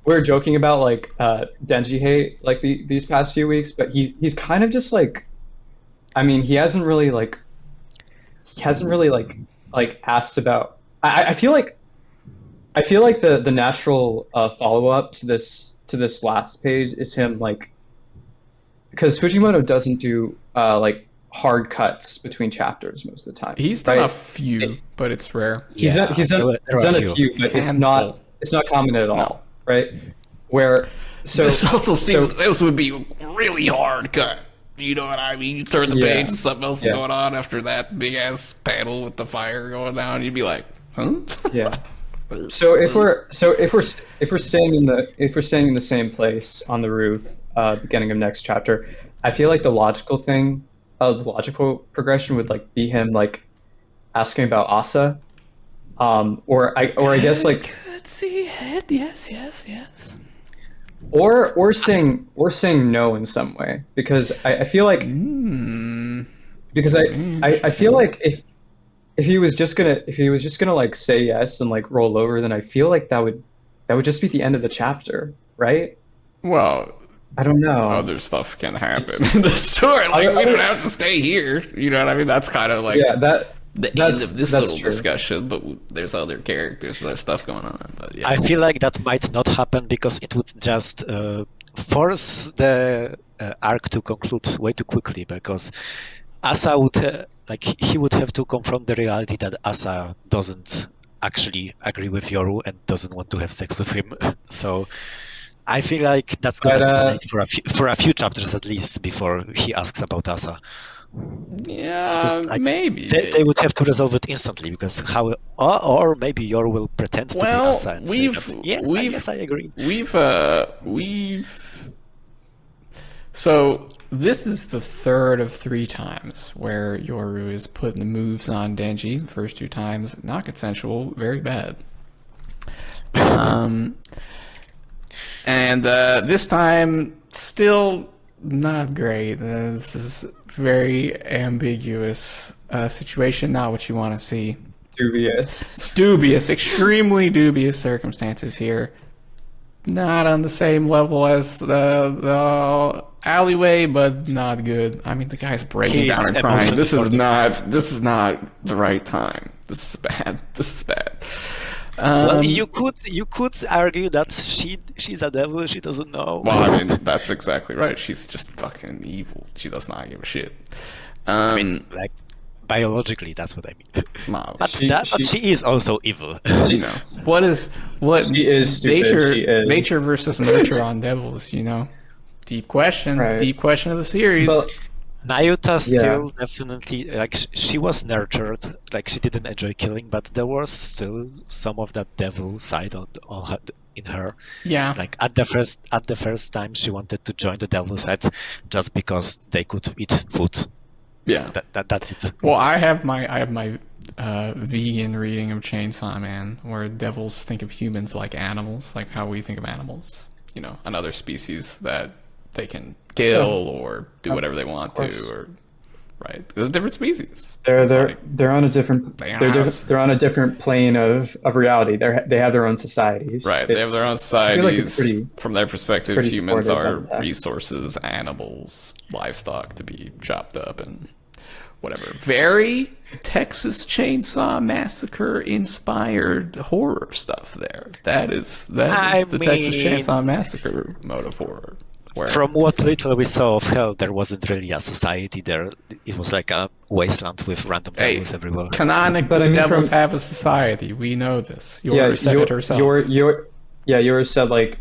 were joking about like Denji hate like these past few weeks, but he's kind of just like, I mean, he hasn't really like asked about. I feel like the natural follow up to this last page is him like, because Fujimoto doesn't do like hard cuts between chapters most of the time. He's done right? a few, but it's rare. He's done a few, but it's not common at all, right? Where so This also seems so- this would be really hard cut. You know what I mean? You turn the Yeah. page, something else is Yeah. going on after that big ass panel with the fire going down. You'd be like, huh? yeah. So if we're staying in the same place on the roof, beginning of next chapter, I feel like the logical progression would like be him like asking about Asa, or I guess like Let's see, head. Yes. or saying no in some way, because I feel like because I feel like if he was just gonna like say yes and like roll over, then I feel like that would just be the end of the chapter, right? Well, I don't know. other stuff can happen in the story. Like we don't have to stay here. You know what I mean? That's kind of like Yeah, the end that's- of this that's little true. discussion. But there's other characters, there's stuff going on. But yeah, I feel like that might not happen because it would just force the arc to conclude way too quickly. Because Asa would he would have to confront the reality that Asa doesn't actually agree with Yoru and doesn't want to have sex with him. So I feel like that's gonna But, be delayed for a few chapters at least before he asks about Asa. yeah, Because, like, maybe They would have to resolve it instantly because how or maybe Yoru will pretend to be Well, Asa and say that, yes, I agree. We've so this is the third of 3 times where Yoru is putting the moves on Denji. The first 2 times not consensual, very bad. And this time, still not great. This is very ambiguous situation, not what you want to see. Dubious, extremely dubious circumstances here. Not on the same level as the alleyway, but not good. I mean, the guy's breaking down and crying. This is not the right time. This is bad. This is bad. Well, you could argue that she's a devil. She doesn't know. Well, I mean, that's exactly right. She's just fucking evil. She does not give a shit. I mean, like, biologically, that's what I mean. No, but she is also evil. You know, what she is stupid. Nature versus nurture on devils, you know? Deep question. Right. Deep question of the series. But Nayuta still definitely, like, she was nurtured, like, she didn't enjoy killing, but there was still some of that devil side in her. Yeah. Like, at the first time she wanted to join the devil side just because they could eat food. Yeah. That's it. Well, I have my vegan reading of Chainsaw Man, where devils think of humans like animals, like how we think of animals. You know, another species that they can kill or do whatever they want to, or right? There's different species. They're on a different they're on a different plane of reality. They have their own societies. Right. They have their own societies. From their perspective, humans are resources, animals, livestock to be chopped up and whatever. Very Texas Chainsaw Massacre inspired horror stuff there. That is the Texas Chainsaw Massacre mode of horror. From what little we saw of hell, there wasn't really a society there. It was like a wasteland with random devils everywhere. Canonically, devils have a society. We know this. Yoru said it herself. Yoru said, like,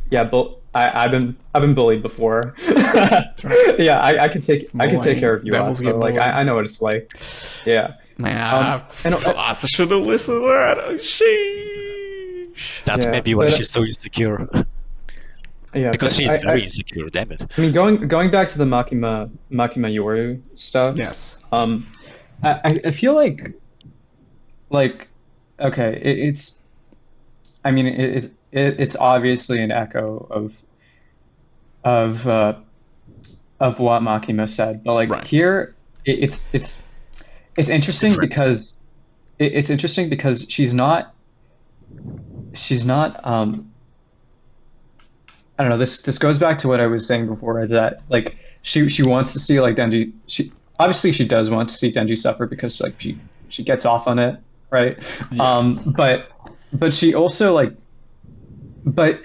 I've been bullied before. Yeah, I can take care of you. Also. Like, I know what it's like. Yeah. I should have listened to that. Sheesh. That's maybe why she's so insecure. Yeah, because she's very insecure. Damn it. I mean, going back to the Makima Yoru stuff. Yes. I feel like okay, it's obviously an echo of what Makima said, but like here it's interesting because she's not I don't know. This goes back to what I was saying before, that like she wants to see like Denji. She does want to see Denji suffer because like she gets off on it, right? Yeah. But she also like, but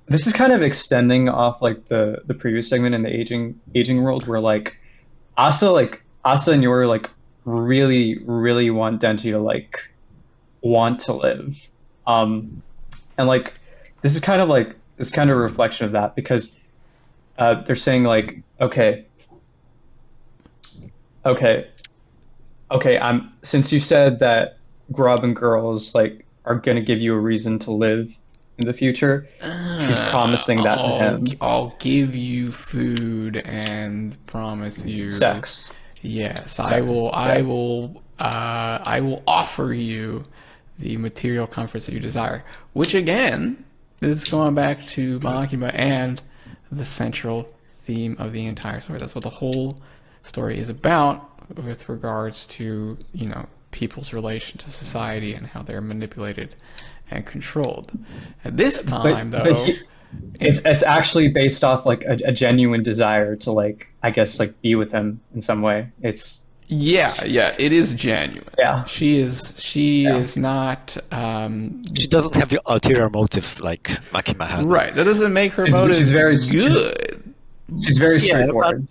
this is kind of extending off like the previous segment in the aging world, where like Asa and Yoru like really want Denji to like want to live, and like this is kind of like. It's kind of a reflection of that, because they're saying like, okay, since you said that grub and girls like are gonna give you a reason to live in the future, she's promising that to him. I'll give you food and promise you sex. Yes, sex. I will offer you the material comforts that you desire, which again. This is going back to Makima and the central theme of the entire story. That's what the whole story is about, with regards to, you know, people's relation to society and how they're manipulated and controlled. At this time, it's actually based off like a genuine desire to like, I guess, like be with him in some way. Yeah, it is genuine. Yeah, she is not. She doesn't have the ulterior motives like Makima had. Right, that doesn't make her motives she's very good. She's very straightforward.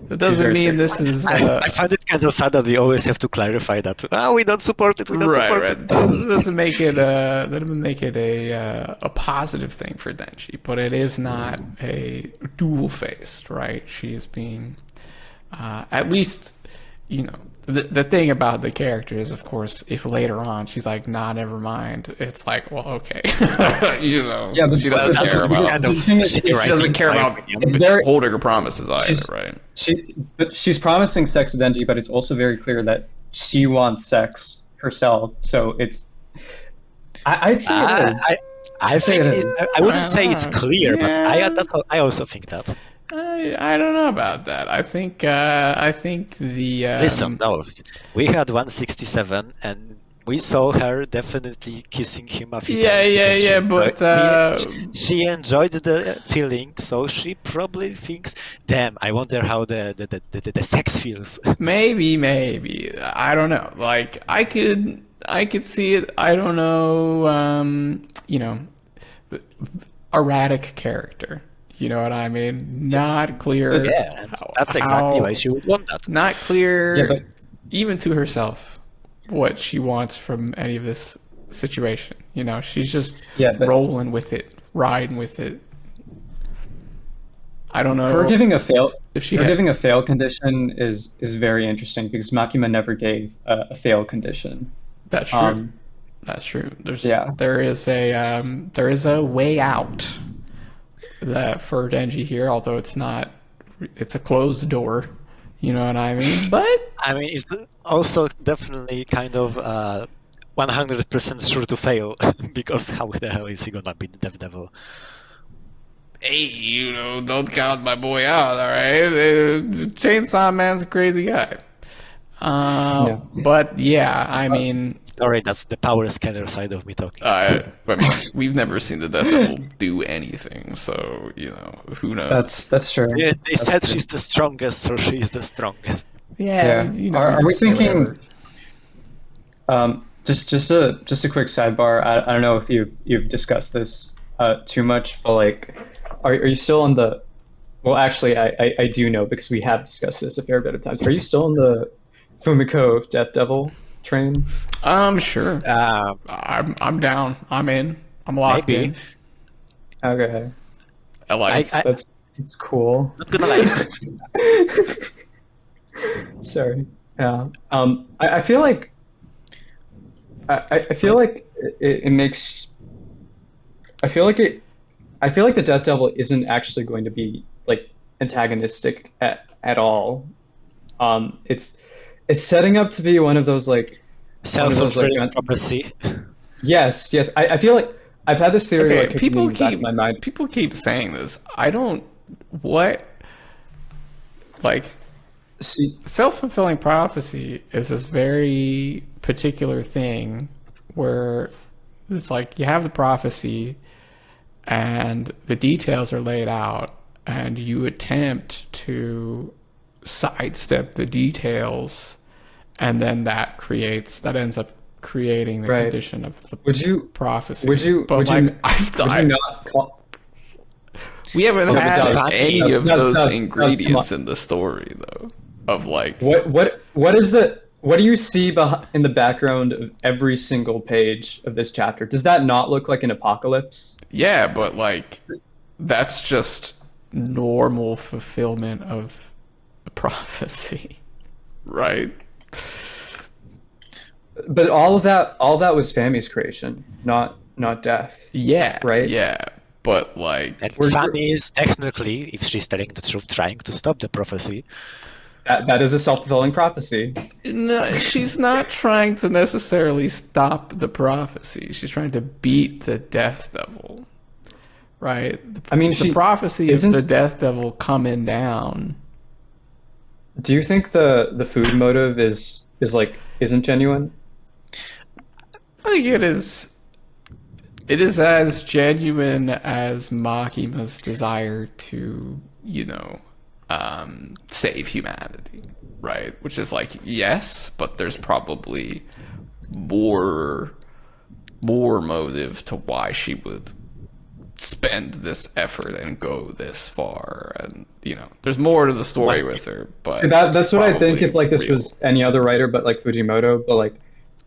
That doesn't mean this is. I find it kind of sad that we always have to clarify that. We don't support it. We don't support it. That doesn't make it. That doesn't make it a positive thing for Denji, but it is not a dual-faced. Right, she is being, at least. You know, the thing about the character is, of course, if later on she's like, nah, never mind, it's like, well, okay. You know, yeah, but she doesn't care about holding her promises either, right? She's promising sex to Denji, but it's also very clear that she wants sex herself. So it's, I'd say it is. I think it is. I wouldn't say it's clear, but Yeah. I also think that. I don't know about that. I think the Listen, Dolphs, we had 167, and we saw her definitely kissing him a few times because yeah, but she enjoyed the feeling, so she probably thinks, "Damn, I wonder how the sex feels." maybe I don't know. Like I could see it. I don't know. You know, erratic character. You know what I mean? Not clear Yeah, and that's exactly why she would want that. not Yeah, clear but even to herself what she wants from any of this situation. You know, she's just yeah, but rolling with it, riding with it. I don't her know giving a fail if she her had. giving a fail condition is very interesting because Makima never gave a fail condition. That's true. Um, That's true. yeah, There is a way out that for Denji here, although it's not. It's a closed door. You know what I mean? But I mean, it's also definitely kind of 100% sure to fail because how the hell is he gonna beat the Dev Devil? hey, you know, don't count my boy out. All right, Chainsaw Man's a crazy guy. yeah. But yeah, I mean, Sorry, that's the power scaler side of me talking. I mean, we've never seen the Death Devil do anything, so you know, who knows? That's true. They That's said true. she's the strongest, so she is the strongest. Yeah, Yeah. you know, Are you we can say whatever. thinking? Just a quick sidebar. I don't know if you've discussed this too much, but like, are you still on the? Well, actually, I do know because we have discussed this a fair bit of times. Are you still on the Fumiko Death Devil train? Sure. Uh, I'm down. I'm in. I'm locked Maybe. in. Okay, I like. I- that's cool. not gonna lie. Sorry. Yeah. I feel like I feel like it makes. I feel like it. I feel like the Death Devil isn't actually going to be like antagonistic at all. It's setting up to be one of those like Self-fulfilling prophecy. yes, yes. I feel like I've had this theory like Okay, kicking in the back of my mind. people keep saying this. I don't. What? Like See, self-fulfilling prophecy is this very particular thing where it's like you have the prophecy and the details are laid out and you attempt to sidestep the details and then that ends up creating the right. condition of the Would you prophecy. would you But would like you would you not call, we haven't but had Dubs, any of Dubs, those Dubs, ingredients come on. in the story though. Of like What do you see in the background of every single page of this chapter? Does that not look like an apocalypse? yeah, but like that's just normal fulfillment of a prophecy, right? But all that was Fami's creation, not death. Yeah, Right? yeah, but like And We're- Fanny is technically, if she's telling the truth, trying to stop the prophecy. That is a self-fulfilling prophecy. no, she's not trying to necessarily stop the prophecy. She's trying to beat the Death Devil, right? I mean, the she prophecy of isn't. the Death Devil coming down. Do you think the food motive isn't genuine? I think it is. It is as genuine as Makima's desire to, you know, save humanity, right? Which is like yes, but there's probably more motive to why she would spend this effort and go this far, and you know, there's more to the story with her. But See, that's what I think probably if like this real. was any other writer but like Fujimoto, but like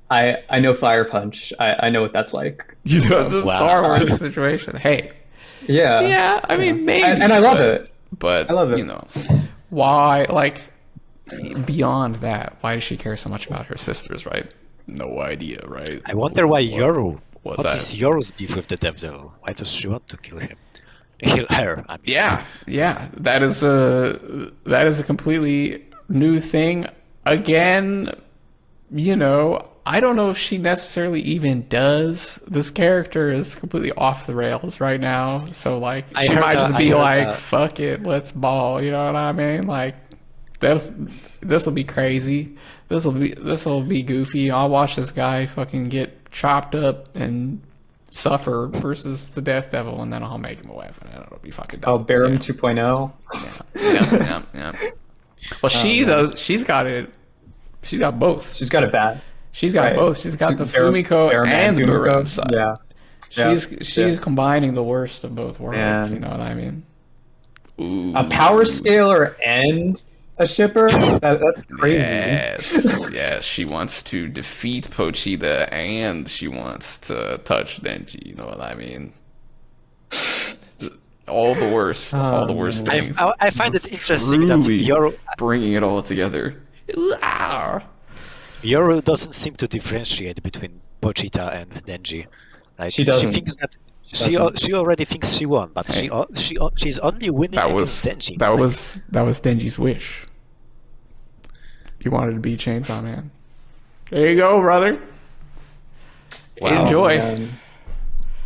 I know Fire Punch. I know what that's like. You know, the Wow. Star Wars situation. Hey, Yeah. yeah, I mean maybe, And I love it. But I love it. you know, why? Like beyond that, why does she care so much about her sisters? Right? No idea. Right? I wonder why Yoru. What's What that? is Yoru's beef with the Dev Devil? Why does she want to kill him? Kill her. I mean. Yeah. That is a completely new thing. Again, you know, I don't know if she necessarily even does. This character is completely off the rails right now. So like I she heard might that- just I be heard like, that. fuck it, let's ball, you know what I mean? Like this will be crazy. This will be goofy. I'll watch this guy fucking get chopped up and suffer versus the Death Devil, and then I'll make him a weapon, and it'll be fucking Oh, dope. Baron Yeah. 2.0. Yeah. Well, she does. She's got it. She's got both. She's got it bad. She's got Right. both. She's got She's the Baron- Fumiko Baron and the Fumiko. Baron side. Yeah. She's Yeah. combining the worst of both worlds. Man. You know what I mean? Ooh. A power scaler and a shipper? That's crazy. Yes. She wants to defeat Pochita and she wants to touch Denji. You know what I mean? All the worst. All the worst man. things. I find it interesting that Truly Yoru bringing it all together. Yoru doesn't seem to differentiate between Pochita and Denji. Like, She doesn't. thinks that Doesn't. she already thinks she won, but Hey. she's only winning That was against Denji. that Like, was Denji's wish. He wanted to be Chainsaw Man. There you go, brother. Wow, Enjoy. man.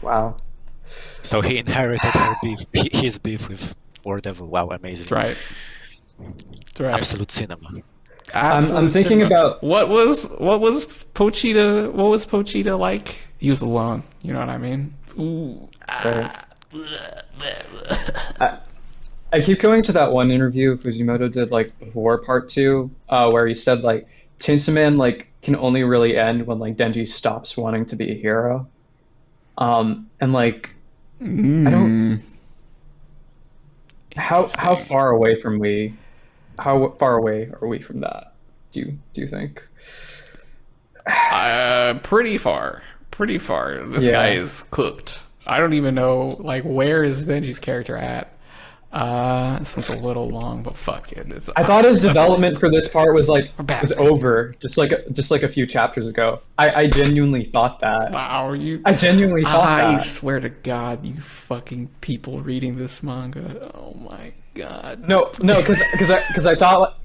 Wow. so he inherited his beef with War Devil. Wow, amazing! That's right. That's right. Absolute cinema. I'm thinking about what was Pochita. What was Pochita like? He was alone. You know what I mean? Ooh. I keep going to that one interview Fujimoto did like before part 2, where he said like Chainsaw Man like can only really end when like Denji stops wanting to be a hero. And like I don't how far away are we from that? Do you think? Pretty far. Pretty far. This Yeah. guy is cooked. I don't even know like where is Denji's character at. This one's a little long, but fuck it. I thought his development for this part was like back. was over just like a few chapters ago. I genuinely thought that. Wow, you. I genuinely thought I that. swear to God, you fucking people reading this manga. Oh my God. No, because I thought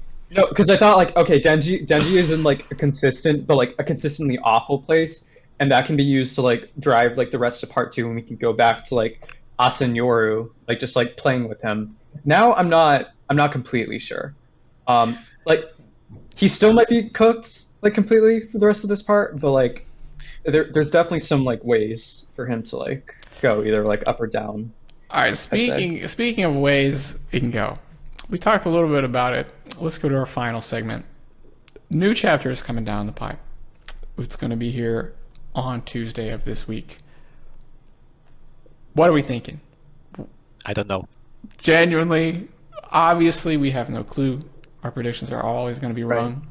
like okay, Denji is in like a consistent but like a consistently awful place, and that can be used to like drive like the rest of part 2, and we can go back to like Asa and Yoru, like just like playing with him. Now I'm not completely sure. Like he still might be cooked like completely for the rest of this part, but like there's definitely some like ways for him to like go either like up or down. All right. Speaking of ways it can go, we talked a little bit about it. Let's go to our final segment. New chapter is coming down the pipe. It's going to be here on Tuesday of this week. What are we thinking? I don't know. Genuinely, obviously, we have no clue. Our predictions are always going to be wrong.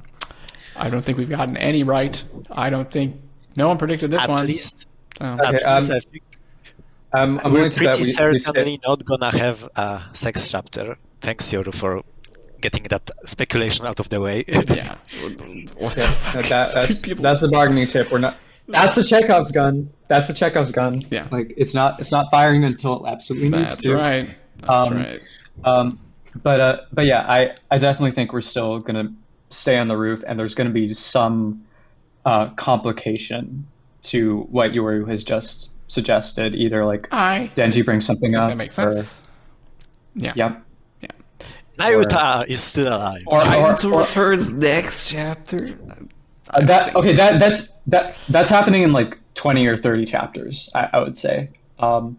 I don't think we've gotten any right. I don't think no one predicted this At one. least, Oh. Okay, I think I'm we're willing to bet pretty we certainly not gonna have a sex chapter. Thanks, Yoru, for getting that speculation out of the way. Yeah. What the fuck? that's the bargaining chip. We're not. That's the Chekhov's gun. That's the Chekhov's gun. Yeah. Like it's not firing until it absolutely needs That's to. right. That's Um, right. But yeah, I definitely think we're still gonna stay on the roof, and there's gonna be some complication to what Yoru has just suggested. Either like Denji brings something up. That makes sense. Yeah. Yep. Nayuta is still alive. Naruto returns next chapter. That's happening in like 20 or 30 chapters. I would say. I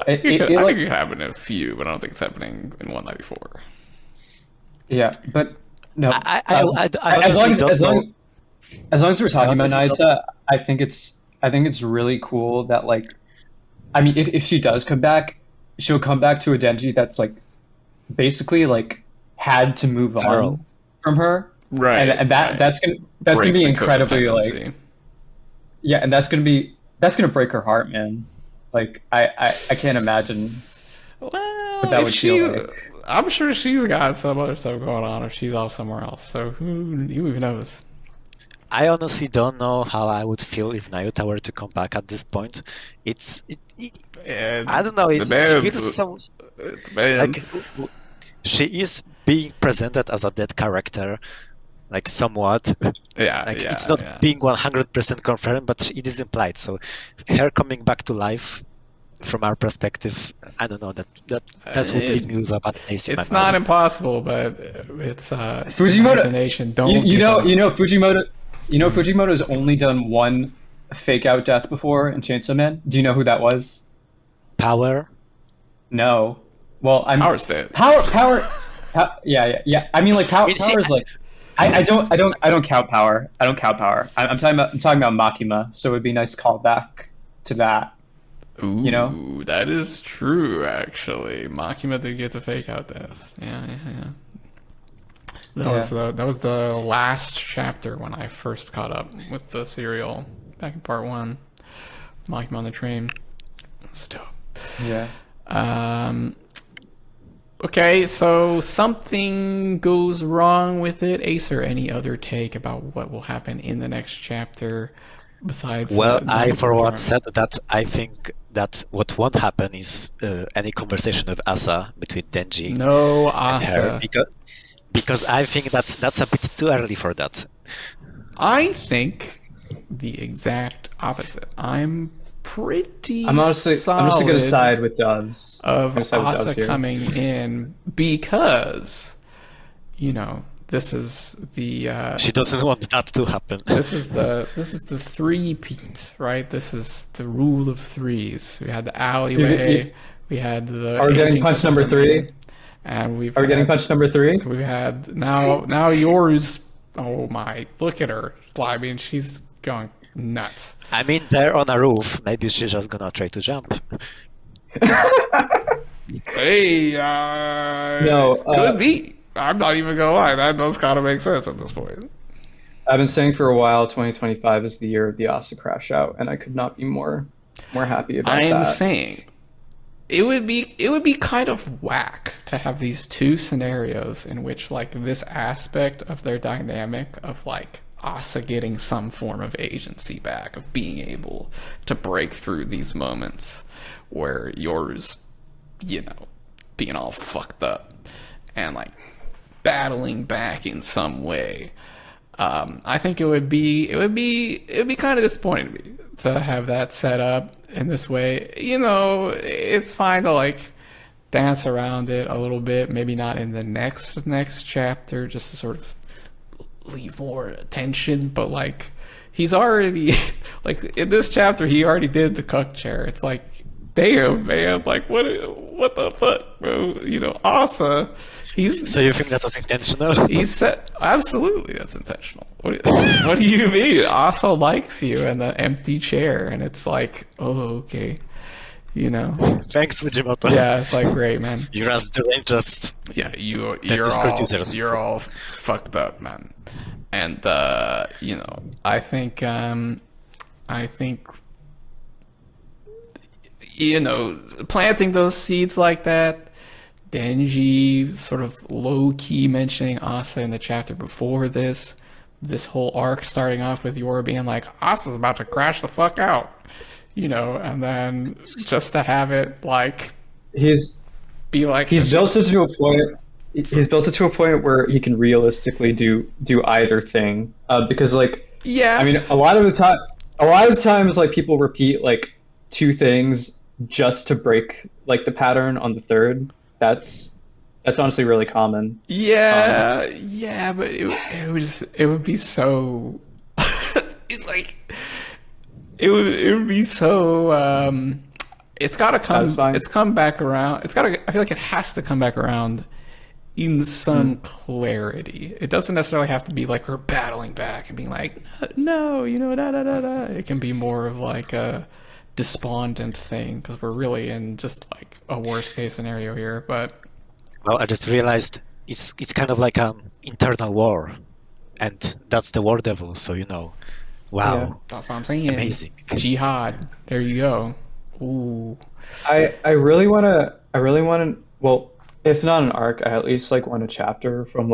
think it like- could happen in a few, but I don't think it's happening in 194. Yeah, but no. I as long honestly don't know. as long as we're talking about honestly don't- Naita, I think it's really cool that like, I mean, if she does come back, she'll come back to a Denji that's like, basically like had to move on from her, Right. and that's gonna Break be the incredibly like, codependency. yeah, and that's gonna break her heart, man. Like I can't imagine Well, what that if would feel she's- like. I'm sure she's got some other stuff going on if she's off somewhere else. So who even knows? I honestly don't know how I would feel if Nayuta were to come back at this point. I don't know. It feels so It depends. like she is being presented as a dead character, like somewhat. Yeah, Like yeah, it's not yeah. being 100% confirmed, but it is implied. So her coming back to life, from our perspective, I don't know, that would leave me with a bad taste in my It's not mouth. impossible, but it's Fujimoto, imagination. you, Don't you give know, up. you know Fujimoto, Fujimoto's only done one fake out death before in Chainsaw Man. Do you know who that was? Power. No. Well, Power's dead. yeah, yeah, yeah. I mean, like I power, mean, she, power is like, I don't count power. I don't count power. I'm talking about Makima. So it would be nice callback to that. You know? Ooh, that is true, actually. Makima did get the fake out death. Yeah, yeah, yeah. Yeah. That was the last chapter when I first caught up with the serial back in part one. Makima on the train. That's dope. Yeah. Okay, so something goes wrong with it. Acer, any other take about what will happen in the next chapter besides well, I Naruto for one return? said that I think that what won't happen is any conversation with Asa between Denji No and her, Asa. because I think that's a bit too early for that. I think the exact opposite. I'm pretty I'm just gonna solid side with Doves. I'm of gonna side with Asa Doves here. coming in because, you know, this is the She doesn't want that to happen. this is the three-peat, right? This is the rule of threes. We had the alleyway, we had the Are we getting aging punch couple number come three? in, and Are we getting punch number 3? we've had now yours. Oh my! Look at her. I mean, she's going nuts. I mean, they're on a roof. Maybe she's just gonna try to jump. Hey, No, could be. I'm not even gonna lie. That does kind of make sense at this point. I've been saying for a while 2025 is the year of the Asa crash out, and I could not be more happy about I'm that. saying it would be kind of whack to have these two scenarios in which like this aspect of their dynamic of like Asa getting some form of agency back, of being able to break through these moments where yours, you know, being all fucked up and like battling back in some way. I think it would be kind of disappointing to me to have that set up in this way. You know, it's fine to like dance around it a little bit, maybe not in the next chapter, just to sort of leave more attention. But like, he's already like in this chapter, he already did the cuck chair. It's like, damn man, like what the fuck, bro? You know, Asa. So you think that was intentional? He said, absolutely, that's intentional. What do you mean? Asa likes you in the empty chair, and it's like, oh, okay, you know. Thanks, Fujimoto. Yeah, it's like great, man. You raised the range just. Yeah, you're Discord all users. you're all fucked up, man. And you know, I think you know, planting those seeds like that. Denji sort of low-key mentioning Asa in the chapter before this whole arc starting off with Yoru being like, Asa's about to crash the fuck out, you know, and then just to have it like He's be like built it to a point. He's built it to a point where he can realistically do either thing. Because like, yeah, I mean, a lot of times, like people repeat like two things just to break like the pattern on the third. That's honestly really common. yeah, but it would be so like it would be so it's got to come Satisfying. it's come back around. I feel like it has to come back around in some clarity. It doesn't necessarily have to be like her battling back and being like, no, you know, da da da da. It can be more of like a despondent thing because we're really in just like a worst case scenario here. But Well, I just realized it's kind of like an internal war, and that's the War Devil. So you know, wow, Yeah. that's what I'm saying. amazing. Jihad. There you go. Ooh. I really want to. Well, if not an arc, I at least like want a chapter from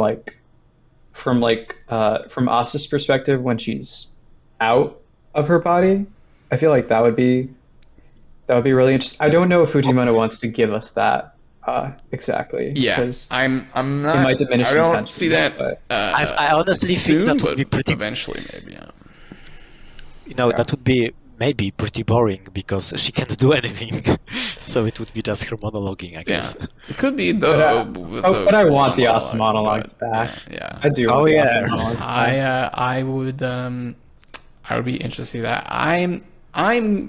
Asa's perspective when she's out of her body. I feel like that would be really interesting. I don't know if Fujimoto wants to give us that. Exactly. Yeah, Because I'm it not. might diminish I don't intensity, see that but I honestly think soon, that would but be pretty, eventually maybe. Yeah. yeah. that would be maybe pretty boring because she can't do anything. So it would be just her monologuing, I Yeah, guess. it could be But the with but a I lot want of the Asa monologue, monologues but back. yeah, yeah. I do Oh want the Asa yeah. monologues back. I would be interested to see that.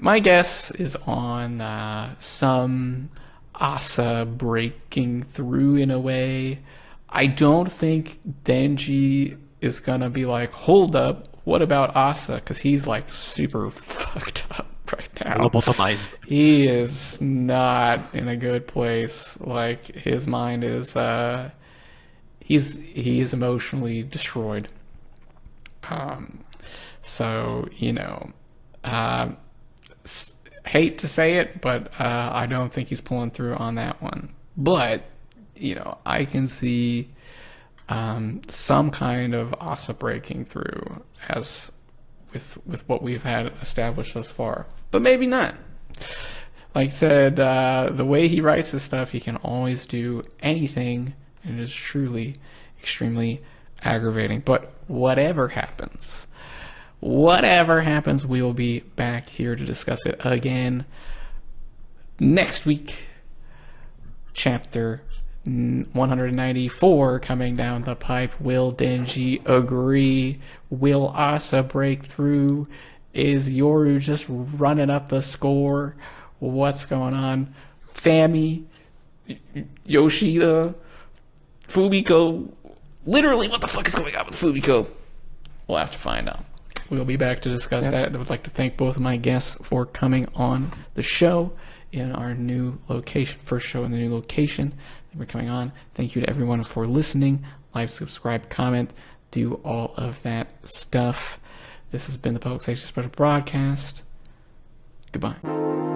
My guess is on some Asa breaking through in a way. I don't think Denji is gonna be like, hold up, what about Asa? Because he's like super fucked up right now. Lobotomized. He is not in a good place. Like his mind is he is emotionally destroyed. Um, so um, hate to say it, but I don't think he's pulling through on that one. But I can see some kind of Asa breaking through as with what we've had established thus far, but maybe not. Like I said, the way he writes his stuff, he can always do anything, and it is truly extremely aggravating. But whatever happens, we will be back here to discuss it again next week. Chapter 194 coming down the pipe. Will Denji agree? Will Asa break through? Is Yoru just running up the score? What's going on? Fami, Yoshida, Fumiko. Literally, what the fuck is going on with Fumiko? We'll have to find out. We'll be back to discuss that. I would like to thank both of my guests for coming on the show in our new location. First show in the new location. Thank you for coming on. Thank you to everyone for listening. Like, subscribe, comment, do all of that stuff. This has been the Public Safety Special Broadcast. Goodbye.